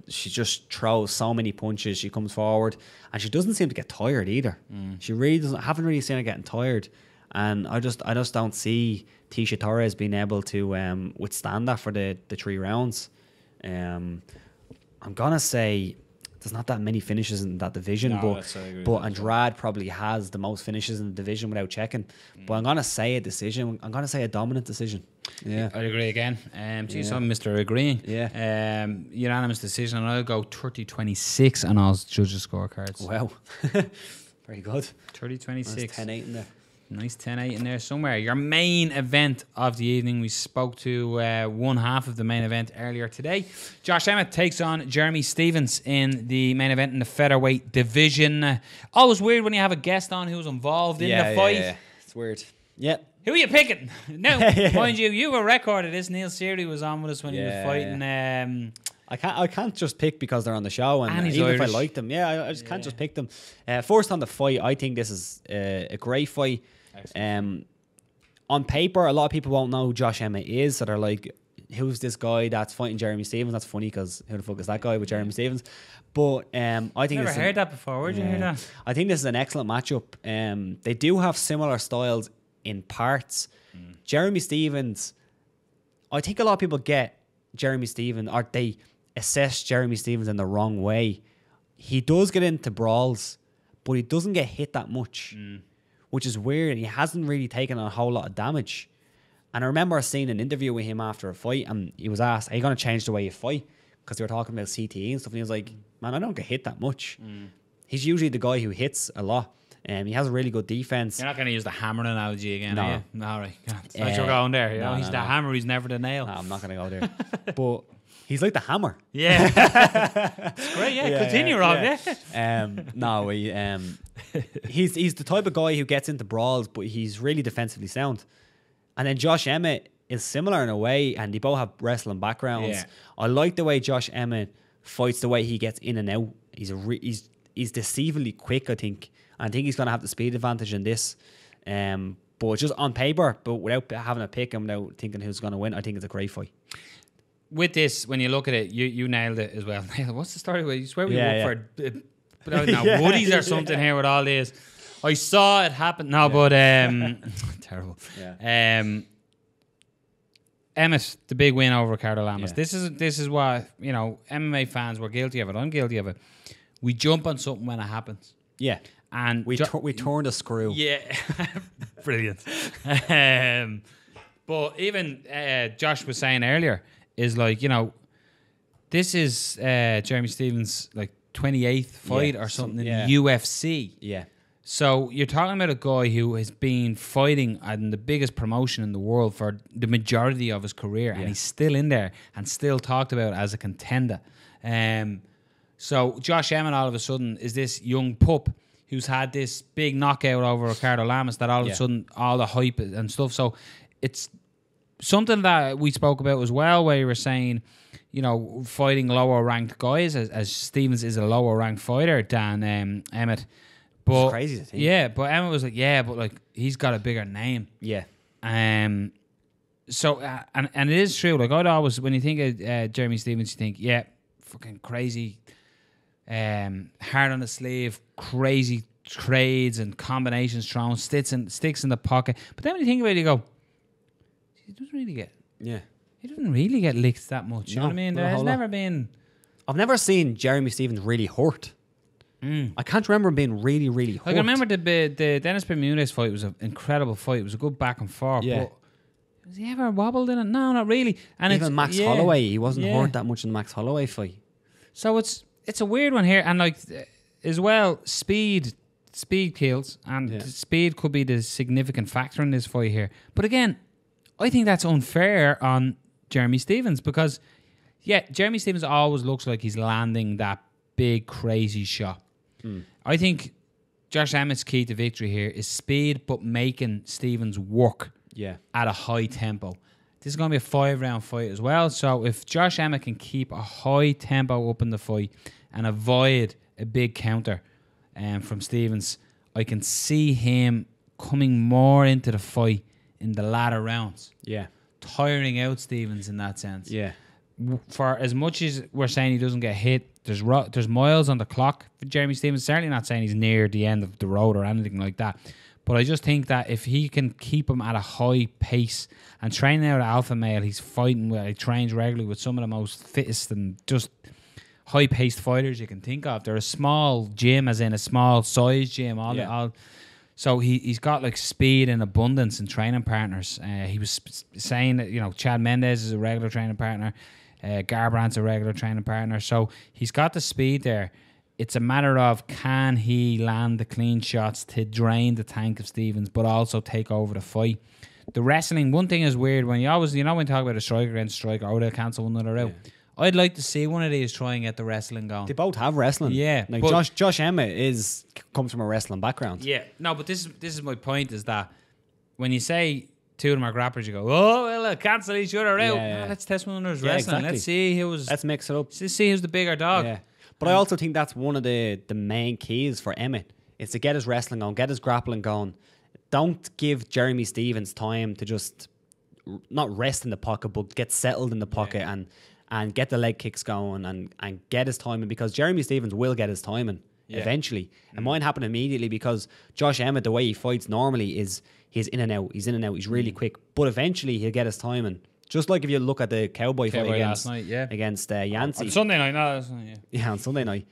She just throws so many punches. She comes forward and she doesn't seem to get tired either. She really doesn't. Haven't really seen her getting tired, and I just don't see Tecia Torres being able to withstand that for the 3 rounds. I'm gonna say there's not that many finishes in that division, but Andrade probably has the most finishes in the division without checking. But I'm gonna say a decision. I'm gonna say a dominant decision. Yeah, I'd agree again. I'm Mr. Agreeing. Yeah. Unanimous decision, and I'll go 30-26 on all judges' scorecards. Wow. Very good. 30-26. Nice 10-8 in there. Nice 10-8 in there somewhere. Your main event of the evening. We spoke to one half of the main event earlier today. Josh Emmett takes on Jeremy Stephens in the main event in the featherweight division. Always weird when you have a guest on who's involved in the fight. Yeah. It's weird. Yeah. Who are you picking? Now, mind you have a record of this. Neil Seary was on with us when he was fighting. I can't just pick because they're on the show, and even Irish. if I like them, I just can't just pick them. First on the fight, I think this is a great fight. On paper, a lot of people won't know who Josh Emmett is, so they're like, who's this guy that's fighting Jeremy Stephens? That's funny because who the fuck is that guy with Jeremy Stephens? But I think never heard that before. Where'd you hear that? I think this is an excellent matchup. They do have similar styles in parts. Jeremy Stephens, I think a lot of people get Jeremy Stephens, or they assess Jeremy Stephens in the wrong way. He does get into brawls, but he doesn't get hit that much, which is weird. He hasn't really taken a whole lot of damage. And I remember seeing an interview with him after a fight, and he was asked, "Are you going to change the way you fight?" Because they were talking about CTE and stuff, and he was like, "Man, I don't get hit that much." He's usually the guy who hits a lot. He has a really good defense. You're not going to use the hammer analogy again, No. are you? No, right. That's what you're going there. You know? He's the hammer, he's never the nail. No, I'm not going to go there. But he's like the hammer. Yeah. It's great, yeah. Continue, Rob, yeah. No, he's the type of guy who gets into brawls, but he's really defensively sound. And then Josh Emmett is similar in a way, and they both have wrestling backgrounds. Yeah. I like the way Josh Emmett fights, the way he gets in and out. He's deceivingly quick, I think. I think he's going to have the speed advantage in this. But just on paper, but without having a pick and without thinking who's going to win, I think it's a great fight. With this, when you look at it, you nailed it as well. What's the story? You swear we Yeah, work for I don't know, Woodies or something here with all this. I saw it happen. No, but terrible. Yeah. Emmet, the big win over Ricardo Lamas. Yeah. This is what, you know, MMA fans were guilty of it. I'm guilty of it. We jump on something when it happens. Yeah. And we turned a screw. Yeah. Brilliant. But even Josh was saying earlier is like, you know, this is Jeremy Stephens' like 28th fight or something in the UFC. Yeah. So you're talking about a guy who has been fighting in the biggest promotion in the world for the majority of his career, and he's still in there and still talked about as a contender. So Josh Emmett all of a sudden is this young pup who's had this big knockout over Ricardo Lamas that all of a sudden all the hype and stuff. So it's something that we spoke about as well, where you were saying, you know, fighting lower ranked guys, as Stephens is a lower ranked fighter than Emmett. But, it's crazy to think. Yeah, but Emmet was like, yeah, but like he's got a bigger name. Yeah. So and it is true. Like I'd always, when you think of Jeremy Stephens, you think, yeah, fucking crazy, hard on the sleeve, crazy trades and combinations thrown, sticks in the pocket. But then when you think about it, you go, he doesn't really get. Yeah. He doesn't really get licked that much. You know what I mean? There has never been. I've never seen Jeremy Stephens really hurt. I can't remember him being really, really hurt. Like I remember the Dennis Bermudez fight was an incredible fight. It was a good back and forth. Yeah. But has he ever wobbled in it? No, not really. And even Max Holloway, he wasn't hurt that much in the Max Holloway fight. So it's a weird one here, and like as well, speed kills, and speed could be the significant factor in this fight here. But again, I think that's unfair on Jeremy Stephens because Jeremy Stephens always looks like he's landing that big crazy shot. I think Josh Emmett's key to victory here is speed, but making Stephens work at a high tempo. This is going to be a 5-round fight as well. So if Josh Emmett can keep a high tempo up in the fight and avoid a big counter from Stephens, I can see him coming more into the fight in the latter rounds. Yeah. Tiring out Stephens in that sense. Yeah. For as much as we're saying he doesn't get hit, there's miles on the clock for Jeremy Stephens. Certainly not saying he's near the end of the road or anything like that. But I just think that if he can keep him at a high pace and training out at alpha male, he's fighting with, he trains regularly with some of the most fittest and just high-paced fighters you can think of. They're a small gym, as in a small size gym. So he's got like speed and abundance in training partners. He was saying that, you know, Chad Mendes is a regular training partner. Garbrandt's a regular training partner. So he's got the speed there. It's a matter of can he land the clean shots to drain the tank of Stephens, but also take over the fight. The wrestling, one thing is weird when you always, you know, when you talk about a striker against striker, they'll cancel one another out. I'd like to see one of these try and get the wrestling going. They both have wrestling. Yeah. Like Josh Emmett comes from a wrestling background. Yeah. No, but this is my point, is that when you say two of them are grapplers, you go, oh, well, cancel each other out. Yeah. Let's test one another's wrestling. Exactly. Let's see who's... Let's mix it up. Let's see who's the bigger dog. Yeah. But I also think that's one of the main keys for Emmet, is to get his wrestling going, get his grappling going. Don't give Jeremy Stephens time to just not rest in the pocket, but get settled in the pocket and get the leg kicks going and get his timing, because Jeremy Stephens will get his timing eventually. It might happen immediately because Josh Emmett, the way he fights normally is he's in and out, he's really quick. But eventually he'll get his timing Just like if you look at the Cowboy fight last night, against Yancey. On Sunday night, no, Yeah, on Sunday night.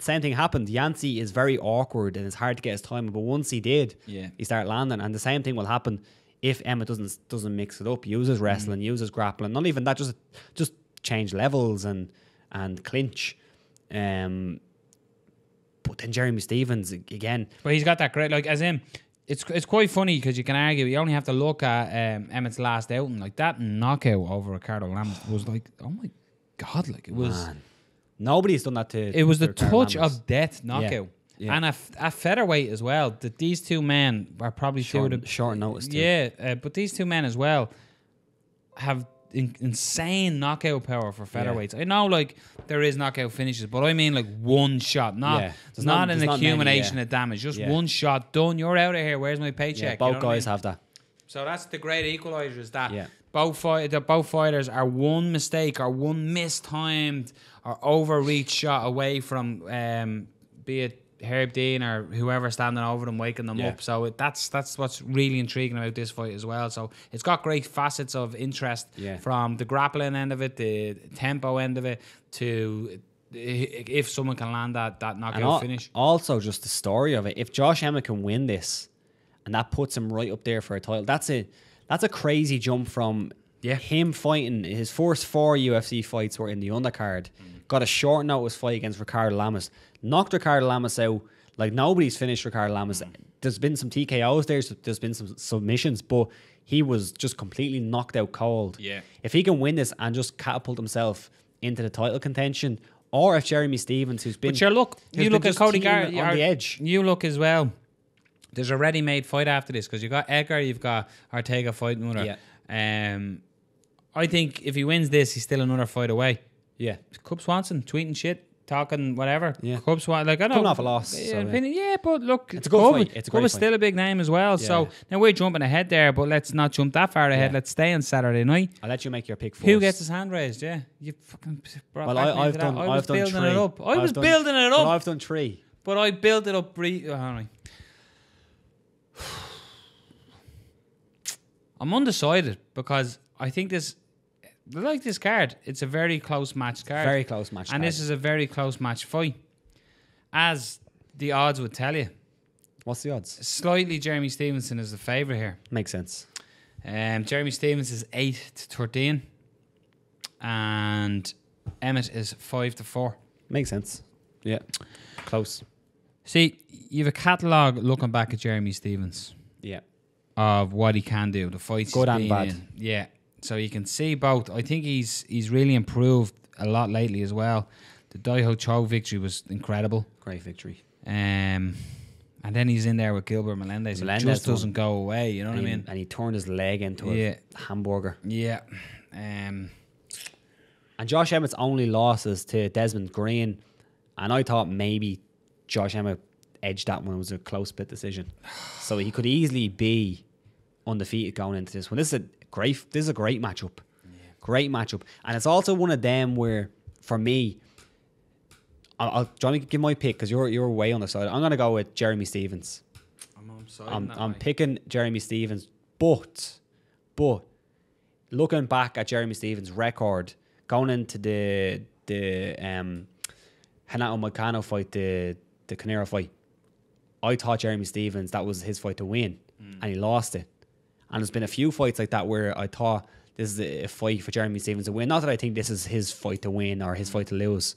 Same thing happened. Yancey is very awkward and it's hard to get his timing, but once he did, he started landing. And the same thing will happen if Emmet doesn't mix it up, uses wrestling, uses grappling. Not even that, just change levels and clinch. But then Jeremy Stephens again. But he's got that great, like, as in, it's quite funny because you can argue, you only have to look at Emmett's last outing. Like, that knockout over Ricardo Lamas was like, oh my God, like, it was. Man. Nobody's done that to. It was the Ricardo touch Lamas. of death knockout. Yeah. And at featherweight as well, that these two men are probably short notice too. Yeah, but these two men as well have insane knockout power for featherweights. I know, like, there is knockout finishes, but I mean, like, one shot, not an accumulation of damage, just one shot done. You're out of here. Where's my paycheck? Both guys have that. So that's the great equalizer. Is that both fighters are one mistake or one mistimed or overreach shot away from be it Herb Dean or whoever standing over them, waking them up. So that's what's really intriguing about this fight as well. So it's got great facets of interest from the grappling end of it, the tempo end of it, to if someone can land that knockout finish. Also, just the story of it. If Josh Emmett can win this, and that puts him right up there for a title, that's a crazy jump from him fighting. His first 4 UFC fights were in the undercard. Got a short notice fight against Ricardo Lamas. Knocked Ricardo Lamas out. Like, nobody's finished Ricardo Lamas. There's been some TKOs there. There's been some submissions, but he was just completely knocked out cold. Yeah. If he can win this and just catapult himself into the title contention, or if Jeremy Stephens, who's been... But you look at Cody Garrett on the edge. You look as well. There's a ready-made fight after this because you've got Edgar, you've got Ortega fighting another. Yeah. I think if he wins this, he's still another fight away. Yeah. Cub Swanson tweeting shit, talking whatever. Yeah. Cub Swanson, like, I know, coming off a loss. But look, it's a good fight. It's a great Cub is fight. still a big name as well. Yeah. So now we're jumping ahead there, but let's not jump that far ahead. Let's stay on Saturday night. I'll let you make your pick first. Who gets his hand raised? Yeah, you fucking brought well, back I've me done. that. I was building three. it up. I was building it up. But I've done 3. But I built it up. I'm undecided because I think this. I like this card. It's a very close match card. Very close match and card. This is a very close match fight. As the odds would tell you. What's the odds? Slightly Jeremy Stevenson is the favourite here. Makes sense. Jeremy Stevenson is 8-13. And Emmet is 5-4. Makes sense. Yeah. Close. See, you have a catalogue looking back at Jeremy Stephens. Yeah. Of what he can do. The fights good he's and been bad. in. Yeah. So you can see both. I think he's really improved a lot lately as well. The Daiho Cho victory was incredible. Great victory. And then he's in there with Gilbert Melendez. It just doesn't go away, you know what I mean? And he turned his leg into a hamburger. Yeah. And Josh Emmett's only losses to Desmond Green. And I thought maybe Josh Emmett edged that one. It was a close split decision. So he could easily be undefeated going into this one. This is a great matchup. Yeah. Great matchup. And it's also one of them where, for me, do you want me to give my pick? Because you're way on the side. I'm going to go with Jeremy Stephens. I'm picking Jeremy Stephens. But looking back at Jeremy Stephens' record, going into the Renato Moicano fight, the Canero fight, I thought Jeremy Stephens, that was his fight to win. And he lost it. And there's been a few fights like that where I thought this is a fight for Jeremy Stephens to win. Not that I think this is his fight to win or his fight to lose,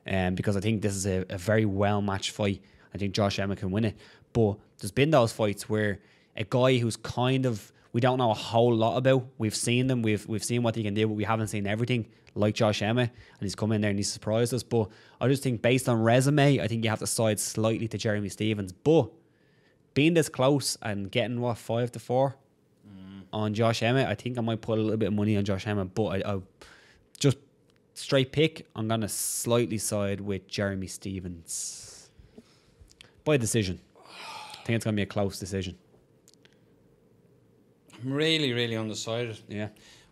because I think this is a very well-matched fight. I think Josh Emmett can win it. But there's been those fights where a guy who's kind of, we don't know a whole lot about, we've seen them, we've seen what he can do, but we haven't seen everything, like Josh Emmett, and he's come in there and he's surprised us. But I just think based on resume, I think you have to side slightly to Jeremy Stephens. But being this close and getting, 5-4 on Josh Emmett, I think I might put a little bit of money on Josh Emmett, but I just straight pick, I'm going to slightly side with Jeremy Stephens. By decision. I think it's going to be a close decision. I'm really, really undecided. Yeah.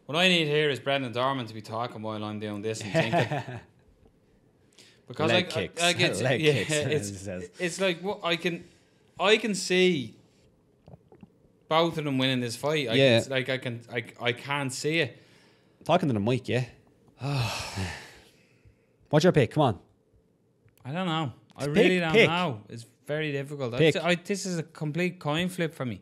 What I need here is Brendan Dorman to be talking while I'm doing this and thinking. Because leg kicks. It's like what I can see both of them winning this fight. I can't see it. Talking to the mic, yeah. What's your pick? Come on. I don't know. I really don't pick. know. It's very difficult. Pick. This is a complete coin flip for me.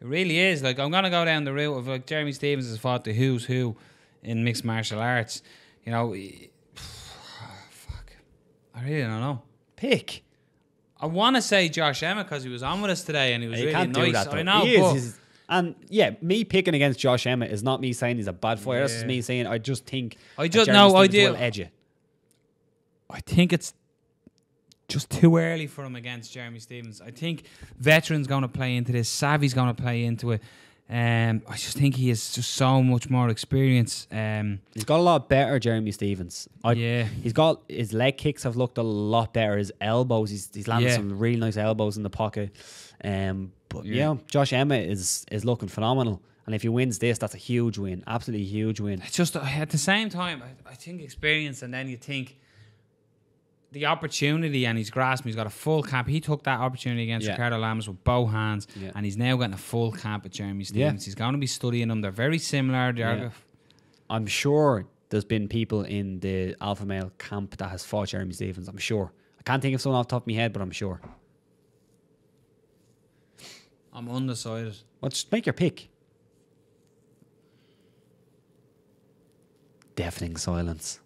It really is. Like, I'm gonna go down the route of like Jeremy Stephens has fought the who's who in mixed martial arts. You know, fuck. I really don't know. Pick. I want to say Josh Emmett because he was on with us today and he was You really can't nice. do that, though. I know, He is. but And yeah, me picking against Josh Emmett is not me saying he's a bad fighter. That's just me saying I just think I think it's just too early for him against Jeremy Stephens. I think veteran's going to play into this. Savvy's going to play into it. I just think he has just so much more experience. He's got a lot better, Jeremy Stephens. He's got his leg kicks have looked a lot better. His elbows, he's landed some really nice elbows in the pocket. But Josh Emmett is looking phenomenal. And if he wins this, that's a huge win. Absolutely huge win. It's just at the same time, I think experience, and then you think the opportunity, and he's grasped. He's got a full camp. He took that opportunity against Ricardo Lamas with both hands, and he's now getting a full camp at Jeremy Stephens. He's going to be studying them. They're very similar. I'm sure there's been people in the alpha male camp that has fought Jeremy Stephens. I'm sure. I can't think of someone off the top of my head, but I'm sure. I'm undecided. Well, just make your pick. Deafening silence.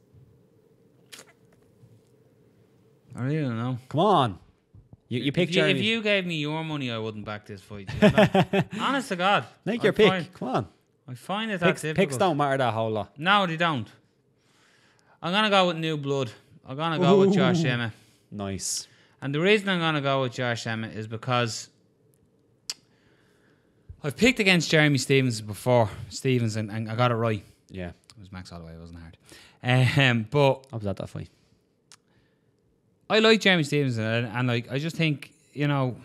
I really don't know. Come on. You pick Jeremy. If you gave me your money, I wouldn't back this fight. You know? Honest to God. Make your pick. Come on. I find it that difficult. Picks don't matter that whole lot. No, they don't. I'm going to go with new blood. I'm going to go with Josh Emmett. Nice. And the reason I'm going to go with Josh Emmett is because I've picked against Jeremy Stephens before. And I got it right. Yeah. It was Max Holloway. It wasn't hard. But I was at that fight. I like Jeremy Stephens, and like I just think, you know,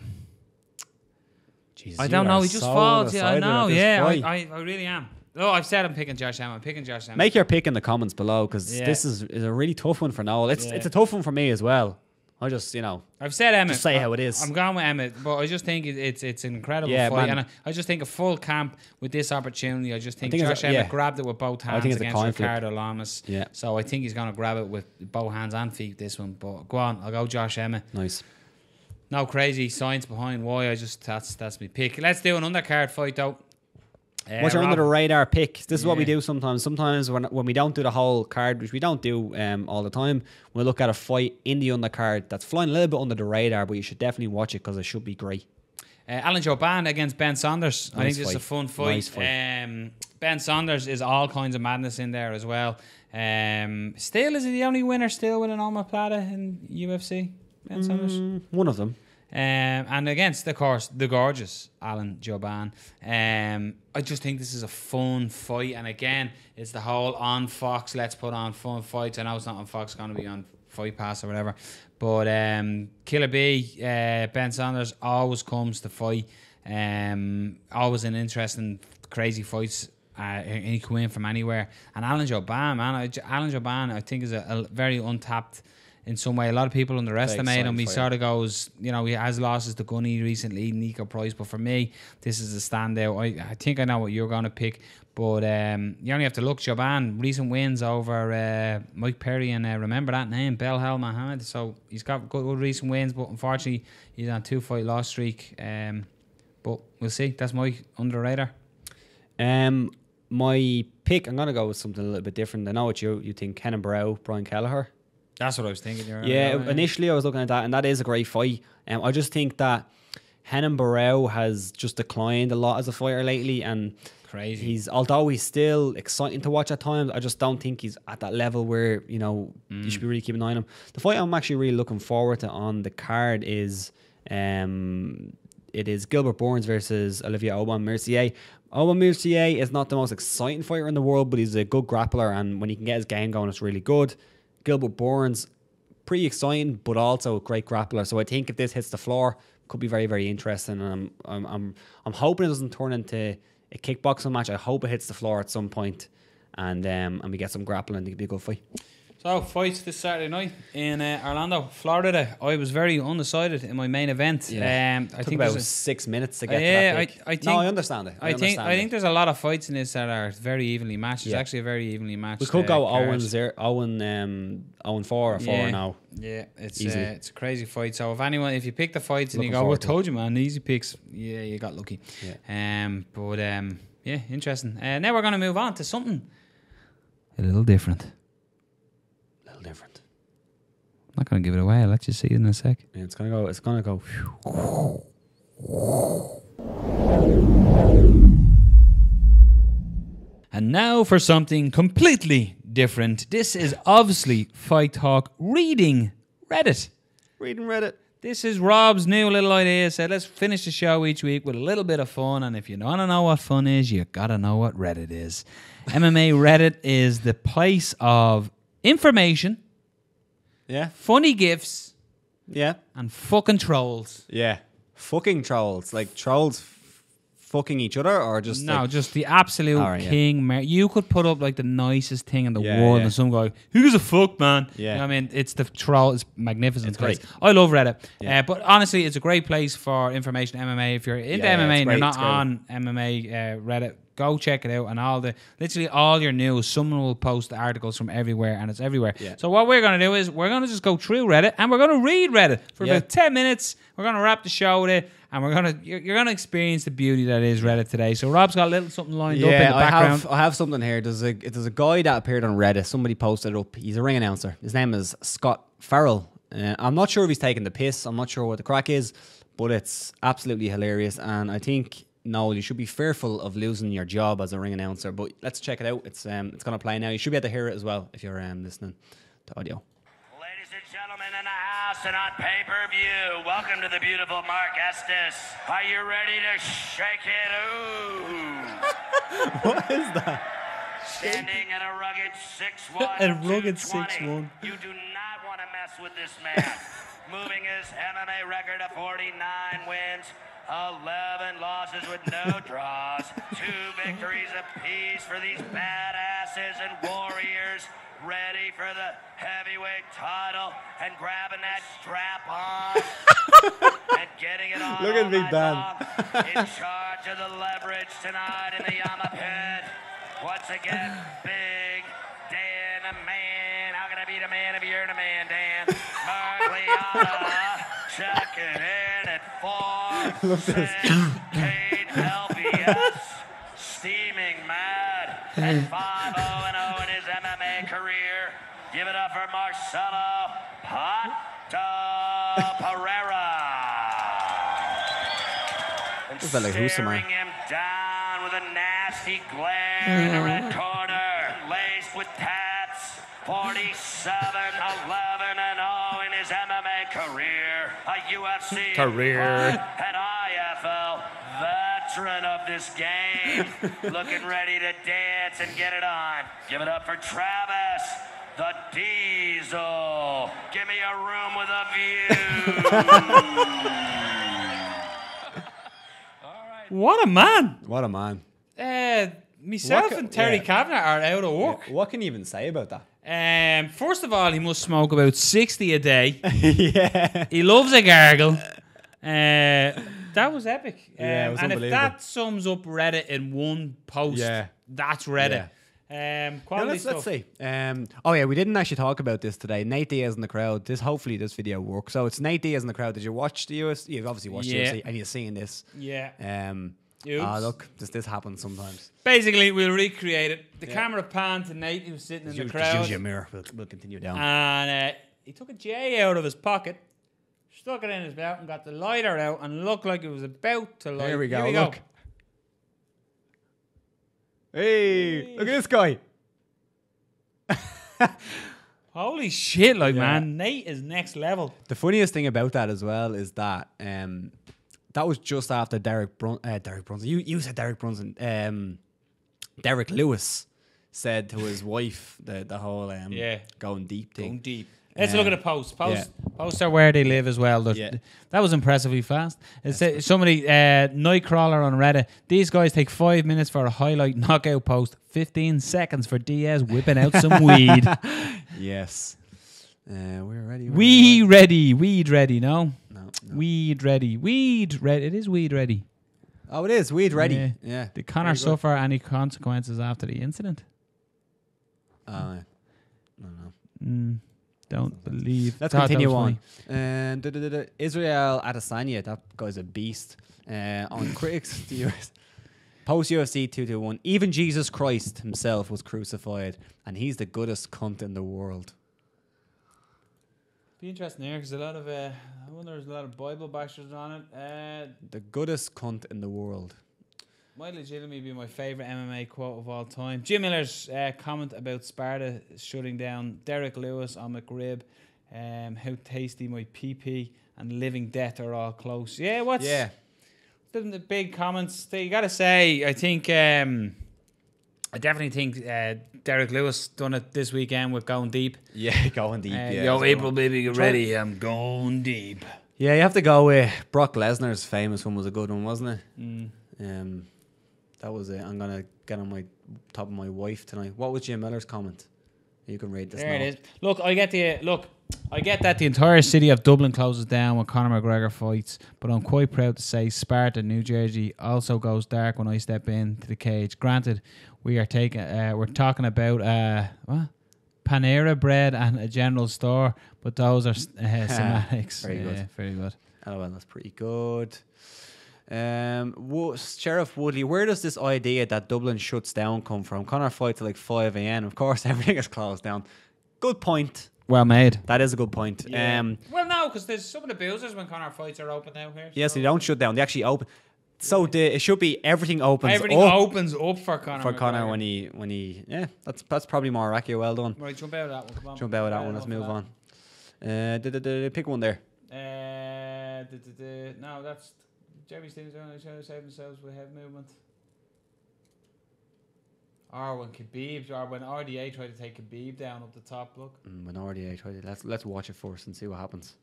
Jesus, I don't know. He just falls. Yeah, I know. Yeah, I really am. Oh, I've said I'm picking Josh Emmett. I'm picking Josh Emmett. Make your pick in the comments below, because this is a really tough one for Noel. It's a tough one for me as well. I just, I've said Emmet. Just say how it is. I'm going with Emmet, but I just think it's an incredible fight. Man. And I just think a full camp with this opportunity, I just think Josh Emmett grabbed it with both hands against Ricardo Lamas. Yeah. So I think he's going to grab it with both hands and feet this one. But go on, I'll go Josh Emmett. Nice. No crazy science behind why. That's my pick. Let's do an undercard fight though. What's your under the radar pick? This is what we do sometimes. Sometimes when we don't do the whole card, which we don't do all the time, we'll look at a fight in the undercard that's flying a little bit under the radar, but you should definitely watch it because it should be great. Alan Jouban against Ben Saunders. I think this is a fun fight. Nice fight. Ben Saunders is all kinds of madness in there as well. Still, is he the only winner still with an omoplata in UFC? Ben Saunders? One of them. And against, of course, the gorgeous Alan Jouban. I just think this is a fun fight. And again, it's the whole on Fox, let's put on fun fights. I know it's not on Fox, it's going to be on Fight Pass or whatever. But Killer B, Ben Saunders always comes to fight. Always an interesting, crazy fights. And he can win from anywhere. And Alan Jouban, I think is a very untapped in some way. A lot of people underestimate him. He sort of goes, he has losses to Gunny recently, Nico Price, but for me, this is a standout. I think I know what you're going to pick, but you only have to look. Jouban, recent wins over Mike Perry and remember that name, Belhel Mohammed. So he's got good recent wins, but unfortunately, he's on a 2-fight loss streak. But we'll see. That's my under the radar. My pick, I'm going to go with something a little bit different. I know what you think. Kenan Barrow, Brian Kelleher. That's what I was thinking. Initially I was looking at that, and that is a great fight. I just think that Kenan Barrow has just declined a lot as a fighter lately, and crazy. Although he's still exciting to watch at times, I just don't think he's at that level where you should be really keeping an eye on him. The fight I'm actually really looking forward to on the card is it is Gilbert Burns versus Olivier Aubin-Mercier. Aubin-Mercier is not the most exciting fighter in the world, but he's a good grappler, and when he can get his game going, it's really good. Gilbert Burns, pretty exciting, but also a great grappler. So I think if this hits the floor, could be very, very interesting. And I'm hoping it doesn't turn into a kickboxing match. I hope it hits the floor at some point, and we get some grappling. I think it'd be a good fight. So, fights this Saturday night in Orlando, Florida. I was very undecided in my main event. Yeah. I Took think about there's 6 minutes to get to that pick. I think, no, I understand it. I think there's a lot of fights in this that are very evenly matched. It's actually a very evenly matched. We could go card. 0-4 or 4 now. Yeah, it's a crazy fight. So if you pick the fights and you go, forward "I told you, man, easy picks." Yeah, you got lucky. Yeah. Yeah, interesting. Now we're gonna move on to something a little different. Different. I'm not gonna give it away. I'll let you see it in a sec. Yeah, it's gonna go. And now for something completely different. This is obviously Fight Talk reading Reddit. Reading Reddit. This is Rob's new little idea. Said let's finish the show each week with a little bit of fun. And if you want to know what fun is, you gotta know what Reddit is. MMA Reddit is the place of information, funny gifs, and fucking trolls. Yeah. Fucking trolls. Like trolls fucking each other or just just the absolute king. You could put up like the nicest thing in the world and some guy, who gives a fuck, man? Yeah. You know what I mean, it's the troll. It's magnificent. It's great. I love Reddit. Yeah. But honestly, it's a great place for information MMA. If you're into MMA and you're not on MMA Reddit, go check it out. And literally all your news, someone will post articles from everywhere, and it's everywhere. Yeah. So what we're going to do is we're going to just go through Reddit and we're going to read Reddit for about 10 minutes. We're going to wrap the show with it, and you're going to experience the beauty that is Reddit today. So Rob's got a little something lined up in the background. I have something here. There's a guy that appeared on Reddit. Somebody posted it up. He's a ring announcer. His name is Scott Farrell. I'm not sure if he's taking the piss. I'm not sure what the crack is, but it's absolutely hilarious. And I think, no, you should be fearful of losing your job as a ring announcer. But let's check it out. It's going to play now. You should be able to hear it as well if you're listening to audio. Ladies and gentlemen in the house and on pay-per-view, welcome to the beautiful Mark Estes. Are you ready to shake it? Ooh. What is that? Standing at a rugged 6'1", A rugged 220. 6'1". You do not want to mess with this man. Moving his MMA record of 49 wins, 11 losses with no draws, 2 victories apiece for these badasses and warriors ready for the heavyweight title and grabbing that strap on and getting it on. Look at Big Ben. In charge of the leverage tonight in the Yama pit. Once again, Big Dan, a man. How can I beat a man if you're the man, Dan? Margliata, check it in at 4. 6, Kate LBS, steaming mad at 5-0-0 in his MMA career. Give it up for Marcelo Pato Pereira. And Looks like Husama. staring him down with a nasty glare in the red corner, laced with tats. 47-11-0 in his MMA career, a UFC and IFL veteran of this game, looking ready to dance and get it on. Give it up for Travis, the Diesel. Give me a room with a view. What a man. What a man. Myself and Terry Kavanagh are out of work. What can you even say about that? First of all, he must smoke about 60 a day. Yeah. He loves a gargle. That was epic. Yeah, it was and if unbelievable. that sums up Reddit in one post, that's Reddit. Quality Let's see. We didn't actually talk about this today. Nate Diaz in the crowd. Hopefully this video works. So it's Nate Diaz in the crowd. Did you watch the UFC? You've obviously watched the UFC and you've seen this. Yeah. Look, this happens sometimes. Basically, we'll recreate it. The camera panned to Nate, who was sitting in the crowd. Just use your mirror. We'll continue down. And he took a J out of his pocket, stuck it in his belt, and got the lighter out, and looked like it was about to light. Here we go. Look. Hey, look at this guy. Holy shit, man. Nate is next level. The funniest thing about that as well is that that was just after Derek Brunson. You said Derek Brunson. Derek Lewis said to his wife the whole going deep thing. Going deep. Let's look at the posts. Posts are where they live as well. That was impressively fast. It's somebody, Nightcrawler on Reddit. These guys take 5 minutes for a highlight knockout post. 15 seconds for Diaz whipping out some weed. Yes. We're ready. Weed ready, no? No. Weed ready. It is weed ready. Oh, it is. Weed ready. Yeah. Did Connor suffer any consequences after the incident? No. Don't believe. Let's continue on. Israel Adesanya, that guy's a beast. On critics, post UFC 221, even Jesus Christ himself was crucified, and he's the goodest cunt in the world. Be interesting here because I wonder there's a lot of Bible bashers on it. The goodest cunt in the world. Might legitimately be my favourite MMA quote of all time. Jim Miller's comment about Sparta shutting down Derek Lewis on McRib. How tasty my PP and living death are all close. Yeah, the big comments? You got to say, I think, I definitely think Derek Lewis done it this weekend with going deep. Yeah, going deep. Yo, April, baby, get ready. I'm going deep. Yeah, you have to go with Brock Lesnar's famous one was a good one, wasn't it? That was it. I'm gonna get on my top of my wife tonight. What was Jim Miller's comment? You can read this. There it is. Look, I get that the entire city of Dublin closes down when Conor McGregor fights, but I'm quite proud to say Sparta, New Jersey, also goes dark when I step into the cage. Granted, we're talking about what? Panera bread and a general store, but those are semantics. Very good. Very good. Oh well, that's pretty good. Sheriff Woodley, where does this idea that Dublin shuts down come from? Conor fights at like 5 a.m. Of course, everything is closed down. Good point. Well made. That is a good point. Yeah. Well, no, because there's some of the boozers when Conor fights are open now here. Yes, they don't shut down. They actually open. So it should be everything opens. Everything opens up for Conor. For Conor when he that's probably more accurate. Well done. Right, jump out of that one. Come on. Jump out of that one. Let's move on. Pick one there. No, that's Jeremy Stevens trying to save themselves with head movement. Or when RDA tried to take Khabib down up the top. Look. When RDA tried to, let's watch it first and see what happens.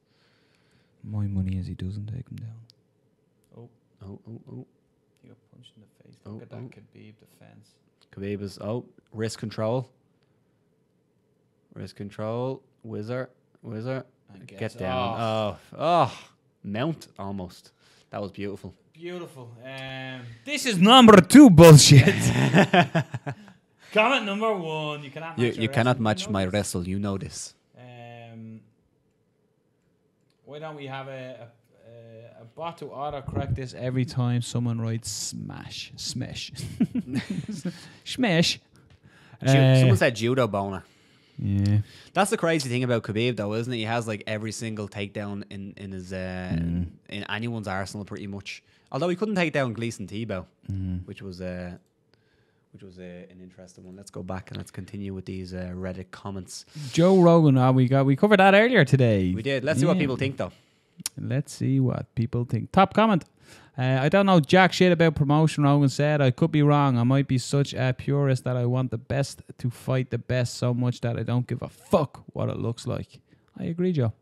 My money is he doesn't take him down. Oh. He got punched in the face. Look at that Khabib defense. Khabib is wrist control. Whizzer. Get down. Mount almost. That was beautiful. Beautiful. This is number 2 bullshit. Comment number 1. You cannot match you cannot match my wrestle. You know this. Why don't we have a bot to auto-correct this every time someone writes smash. Smash. Someone said judo boner. Yeah. That's the crazy thing about Khabib, though, isn't it? He has like every single takedown in his in anyone's arsenal, pretty much. Although he couldn't take down Gleason Tebow, which was an interesting one. Let's go back and let's continue with these Reddit comments. Joe Rogan, we covered that earlier today. We did. Let's see what people think, though. Let's see what people think. Top comment. I don't know jack shit about promotion, Rogan said. I could be wrong. I might be such a purist that I want the best to fight the best so much that I don't give a fuck what it looks like. I agree, Joe.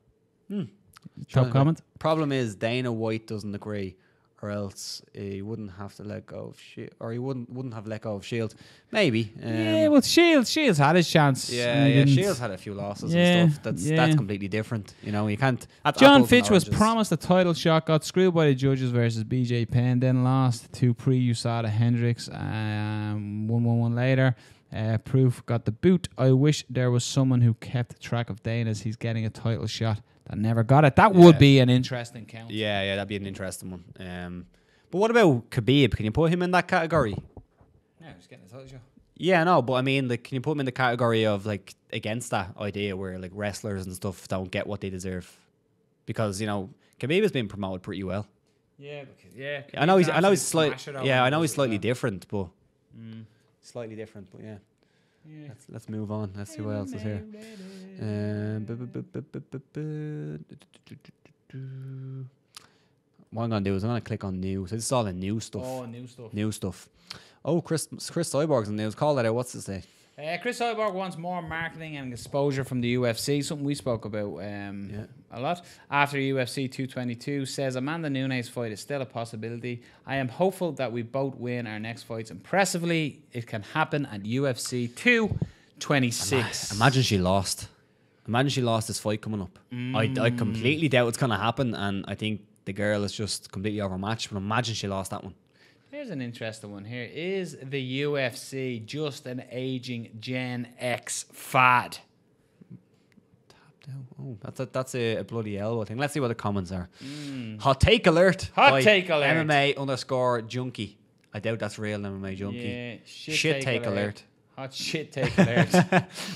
Top comment. Problem is Dana White doesn't agree, or else he wouldn't have to let go of shit, or he wouldn't have let go of Shield. Maybe. Well, Shields had his chance. Yeah. Shields had a few losses and stuff. That's completely different. You know, you can't. John Fitch was promised a title shot, got screwed by the judges versus BJ Penn, then lost to pre-USADA Hendricks. 1-1 later. Proof got the boot. I wish there was someone who kept track of Dana's. He's getting a title shot. That never got it. That would be an interesting count. Yeah, that'd be an interesting one. But what about Khabib? Can you put him in that category? Yeah, he's getting a title shot. Yeah, no, but I mean, like, can you put him in the category of like against that idea where like wrestlers and stuff don't get what they deserve? Because you know, Khabib has been promoted pretty well. Yeah, I know he's slightly different, but slightly different, but yeah. Let's move on. Let's see what else is here. What I'm gonna do is I'm gonna click on news. This is all the new stuff. Oh, new stuff. Oh, Chris Cyborg's in the news. Call that out. What's to say? Chris Cyborg wants more marketing and exposure from the UFC, something we spoke about a lot. After UFC 222, says Amanda Nunes fight is still a possibility. I am hopeful that we both win our next fights impressively. It can happen at UFC 226. Imagine she lost. Imagine she lost this fight coming up. I completely doubt it's going to happen, and I think the girl is just completely overmatched, but imagine she lost that one. Here's an interesting one here. Is the UFC just an aging Gen X fad? Oh, that's a bloody elbow thing. Let's see what the comments are. Hot take alert. Hot take alert. MMA_junkie. I doubt that's real MMA junkie. Yeah, shit take alert. Hot shit take alert.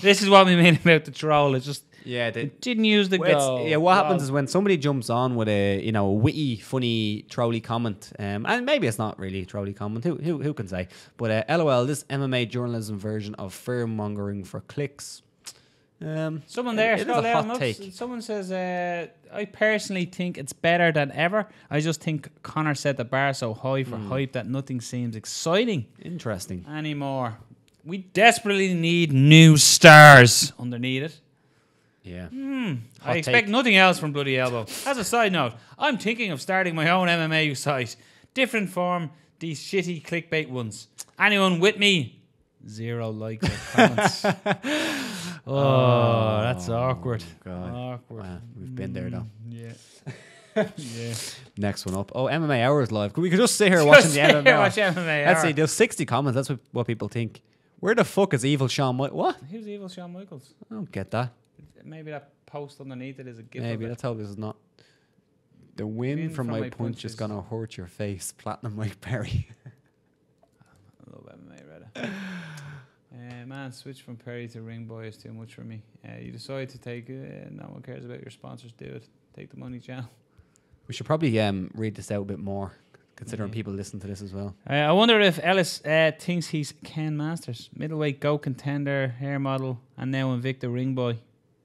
This is what we mean about the troll. It's just didn't use the goal. What happens is when somebody jumps on with a witty, funny, trolly comment, and maybe it's not really a trolly comment. Who can say? But LOL, this MMA journalism version of fear mongering for clicks. Someone there, it is a hot take. Someone says, I personally think it's better than ever. I just think Conor set the bar so high for hype that nothing seems exciting. Interesting. Anymore. We desperately need new stars underneath it. Yeah. I expect nothing else from Bloody Elbow. As a side note, I'm thinking of starting my own MMA site. Different form, these shitty clickbait ones. Anyone with me? 0 likes or comments. Oh, that's awkward. God. Awkward. Wow, we've been there though. Yeah. Yeah. Next one up. Oh, MMA Hour is live. We could just sit here watching the MMA Hour. Watch MMA Let's Hour. see. There's 60 comments. That's what people think. Where the fuck is evil Shawn Michaels? What? Who's evil Shawn Michaels? I don't get that. Maybe that post underneath it is a gift. Maybe let's hope this is not. The win from my punch is gonna hurt your face. Platinum Mike Perry. I love MMA, rather. Man, switch from Perry to Ring Boy is too much for me. You decide to take it. No one cares about your sponsors. Do it. Take the money, channel. We should probably read this out a bit more, considering people listen to this as well. I wonder if Ellis thinks he's Ken Masters, middleweight GO contender, hair model, and now Invicta Ring Boy.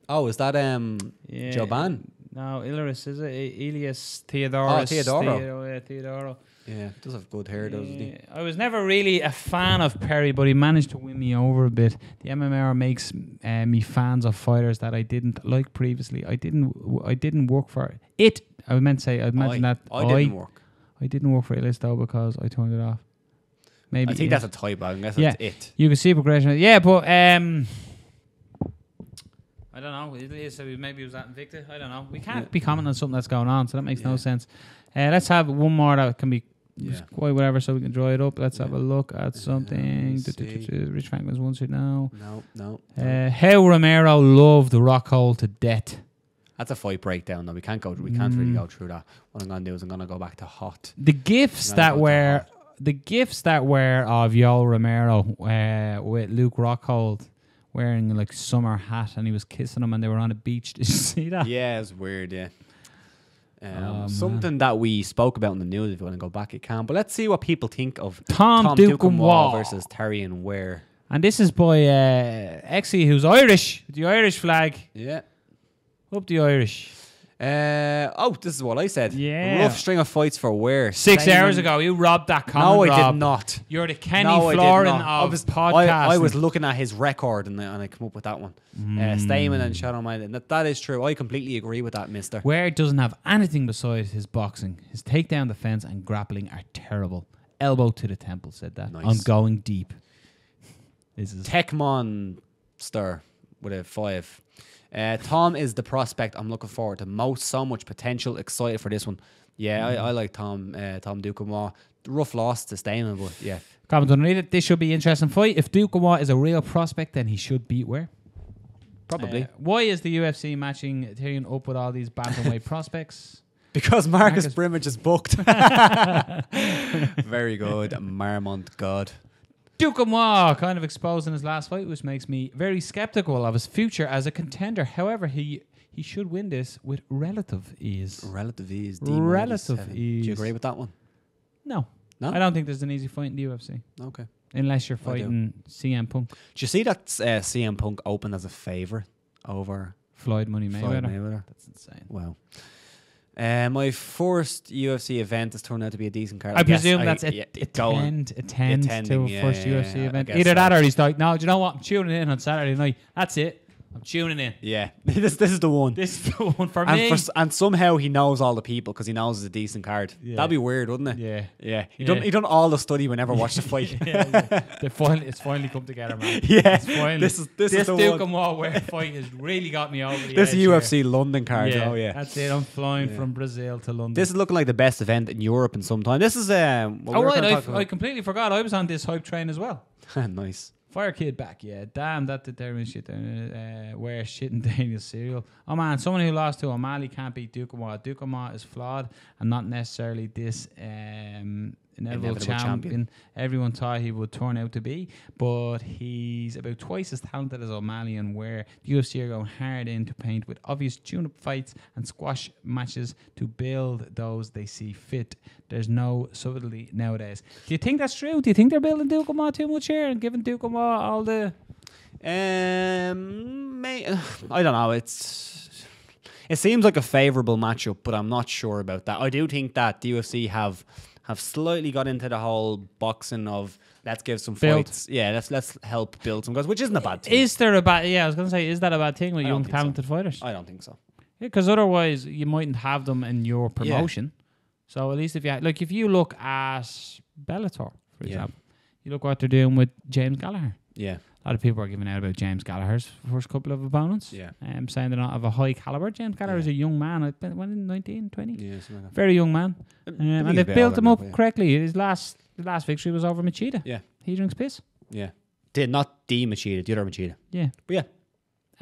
Oh, is that Joban? No, Ilir is it? Elias Theodoros. Oh, Theodoro. Theodoro. Yeah, does have good hair, doesn't he? I was never really a fan of Perry, but he managed to win me over a bit. The MMA makes me fans of fighters that I didn't like previously. I didn't work for it. I meant to say, I imagine that I didn't work. I didn't work for Elias though because I turned it off. Maybe I think that's a typo. I guess yeah, that's it. You can see progression. Yeah, but I don't know. Maybe it was at Invicta. I don't know. We can't be commenting on something that's going on, so that makes no sense. Let's have one more that can be quite whatever, so we can draw it up. Let's have a look at something. Rich Franklin's one suit now. No. How Romero loved Rockhold to death. That's a fight breakdown, though. We can't really go through that. What I'm gonna do is I'm gonna go back to hot. The gifts that were of Yoel Romero with Luke Rockhold wearing like summer hat, and he was kissing him, and they were on a beach. Did you see that? Yeah, it was weird. Yeah. Something that we spoke about in the news. If you want to go back, you can. But let's see what people think of Tom Duquesnoy versus Terrion Ware. And this is by Exie, who's Irish. The Irish flag. Yeah. Up the Irish. This is what I said. Yeah. Rough string of fights for Ware. 6 hours ago, you robbed that comment. No, I did not. You're the Kenny Florin of podcasting. I was looking at his record and I come up with that one. Stamen and Shadow Mind. That is true. I completely agree with that, mister. Ware doesn't have anything besides his boxing. His takedown defense and grappling are terrible. Elbow to the temple, said that. Nice. I'm going deep. This is Techmonster with a 5. Tom is the prospect I'm looking forward to. So much potential. Excited for this one. Yeah, I like Tom Duquesnoy. Rough loss to Stamen, but yeah. Comment underneath it. This should be an interesting fight. If Duquesnoy is a real prospect, then he should beat Ware. Probably. Why is the UFC matching Tyrion up with all these bantamweight prospects? Because Marcus Brimage is booked. Very good. Marmont God. Duquesnoy kind of exposed in his last fight, which makes me very skeptical of his future as a contender. However, he should win this with relative ease. Relative ease. Relative ease. Do you agree with that one? No. No? I don't think there's an easy fight in the UFC. Okay. Unless you're fighting CM Punk. Do you see that CM Punk opened as a favourite over Floyd Money Mayweather? That's insane. Wow. My first UFC event has turned out to be a decent card. I presume that's attend to a first UFC event. Either that or he's like, no, do you know what? I'm tuning in on Saturday night. That's it. I'm tuning in. Yeah, this is the one. This is the one for and me. And somehow he knows all the people because he knows it's a decent card. Yeah. That'd be weird, wouldn't it? Yeah. Yeah. Yeah. He done all the study. We never watched the fight. It's finally come together, man. Yeah. It's finally, This is the Duke one. and War fight has really got me over the This edge UFC London card. here. Oh yeah. That's it. I'm flying from Brazil to London. This is looking like the best event in Europe in some time. This is I completely forgot I was on this hype train as well. Nice. Fire Kid back, yeah. Damn, that determined shit. Where shit in Daniel's cereal. Oh man, someone who lost to O'Malley can't beat Duke Amat. Duke Amat is flawed and not necessarily this inevitable champion everyone thought he would turn out to be, but he's about twice as talented as O'Malley, and where the UFC are going hard in to paint with obvious tune-up fights and squash matches to build those they see fit. There's no subtlety nowadays. Do you think that's true? Do you think they're building Duke Amat too much here and giving Duke Amat all the... I don't know. It seems like a favourable matchup, but I'm not sure about that. I do think that the UFC have slightly got into the whole boxing of let's give some fights. Yeah, let's help build some guys, which isn't a bad thing. Is there a bad... Yeah, I was going to say, is that a bad thing with I don't young think so. talented fighters? I don't think so. Yeah, because otherwise you mightn't have them in your promotion. So at least if you look at Bellator, for example, you look what they're doing with James Gallagher. Yeah. A lot of people are giving out about James Gallagher's first couple of opponents. Yeah. Saying they're not of a high caliber. James Gallagher is a young man. I think, when 19, 20? Yeah, something like that. Very young man. And he's they've a bit built older him now, up but yeah. correctly. His last victory was over Machida. Yeah. He drinks piss. Yeah. Not the Machida, the other Machida. Yeah. But yeah.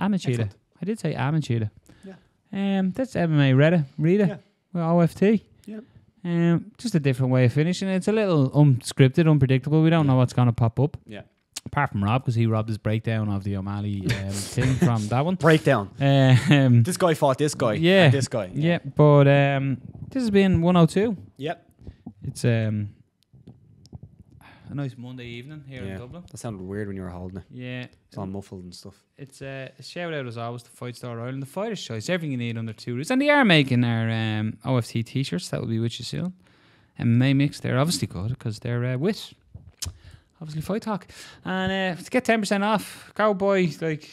Machida. Excellent. I did say Machida. Yeah. That's MMA Rita. Yeah. With OFT. Yeah. Just a different way of finishing. It's a little unscripted, unpredictable. We don't know what's going to pop up. Yeah. Apart from Rob, because he robbed his breakdown of the O'Malley thing from that one. Breakdown. This guy fought this guy. Yeah. And this guy. Yeah, but this has been 102. Yep. It's a nice Monday evening here in Dublin. That sounded weird when you were holding it. Yeah. It's all muffled and stuff. It's a shout out as always to Fight Star Ireland, the fighter's choice, everything you need under two roofs. And they are making our OFT t-shirts. That will be with you soon. MMA Mix, they're obviously good because they're with obviously Fight Talk. And to get 10% off, Cowboy, like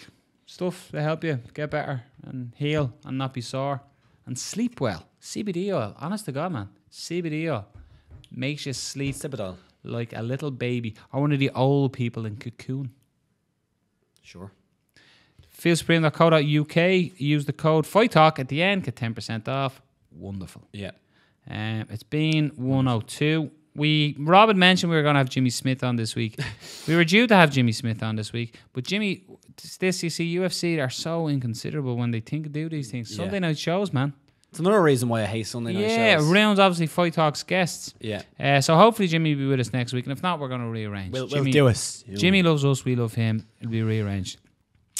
stuff to help you get better and heal and not be sore and sleep well. CBD oil, honest to God, man. CBD oil makes you sleep like a little baby or one of the old people in Cocoon. Sure. feelsupreme.co.uk. Use the code FightTalk at the end, get 10% off. Wonderful. Yeah. It's been 102. Rob had mentioned we were going to have Jimmy Smith on this week. We were due to have Jimmy Smith on this week, but Jimmy, you see, UFC are so inconsiderable when they think do these things. Sunday night shows, man. It's another reason why I hate Sunday night shows. Yeah, rounds obviously Fight Talk's guests. Yeah. So hopefully Jimmy will be with us next week, and if not, we're going to rearrange. We'll do it. Jimmy loves us, we love him. It'll be rearranged.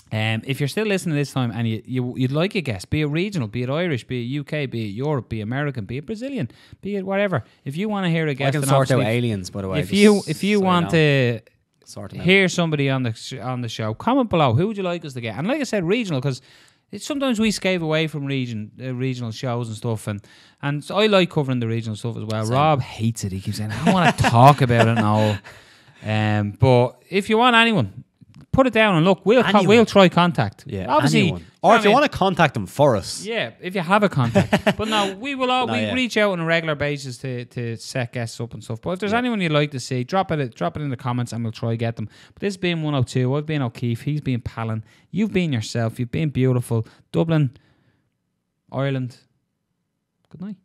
If you're still listening this time and you'd like a guest, be it regional, be it Irish, be it UK, be it Europe, be it American, be it Brazilian, be it whatever. If you want to hear a guest, I can sort out aliens, by the way. If you want to hear somebody on the show, comment below. Who would you like us to get? And like I said, regional, because sometimes we scave away from regional shows and stuff, and so I like covering the regional stuff as well. Same. Rob hates it. He keeps saying, I don't want to talk about it now. But if you want anyone, put it down and look. We'll try contact. Yeah, obviously. anyone. Or if you want to contact them for us. Yeah, if you have a contact. But no, we will reach out on a regular basis to set guests up and stuff. But if there's anyone you'd like to see, drop it in the comments and we'll try to get them. But this has been 102. I've been O'Keefe. He's been Palin. You've been yourself. You've been beautiful. Dublin, Ireland. Good night.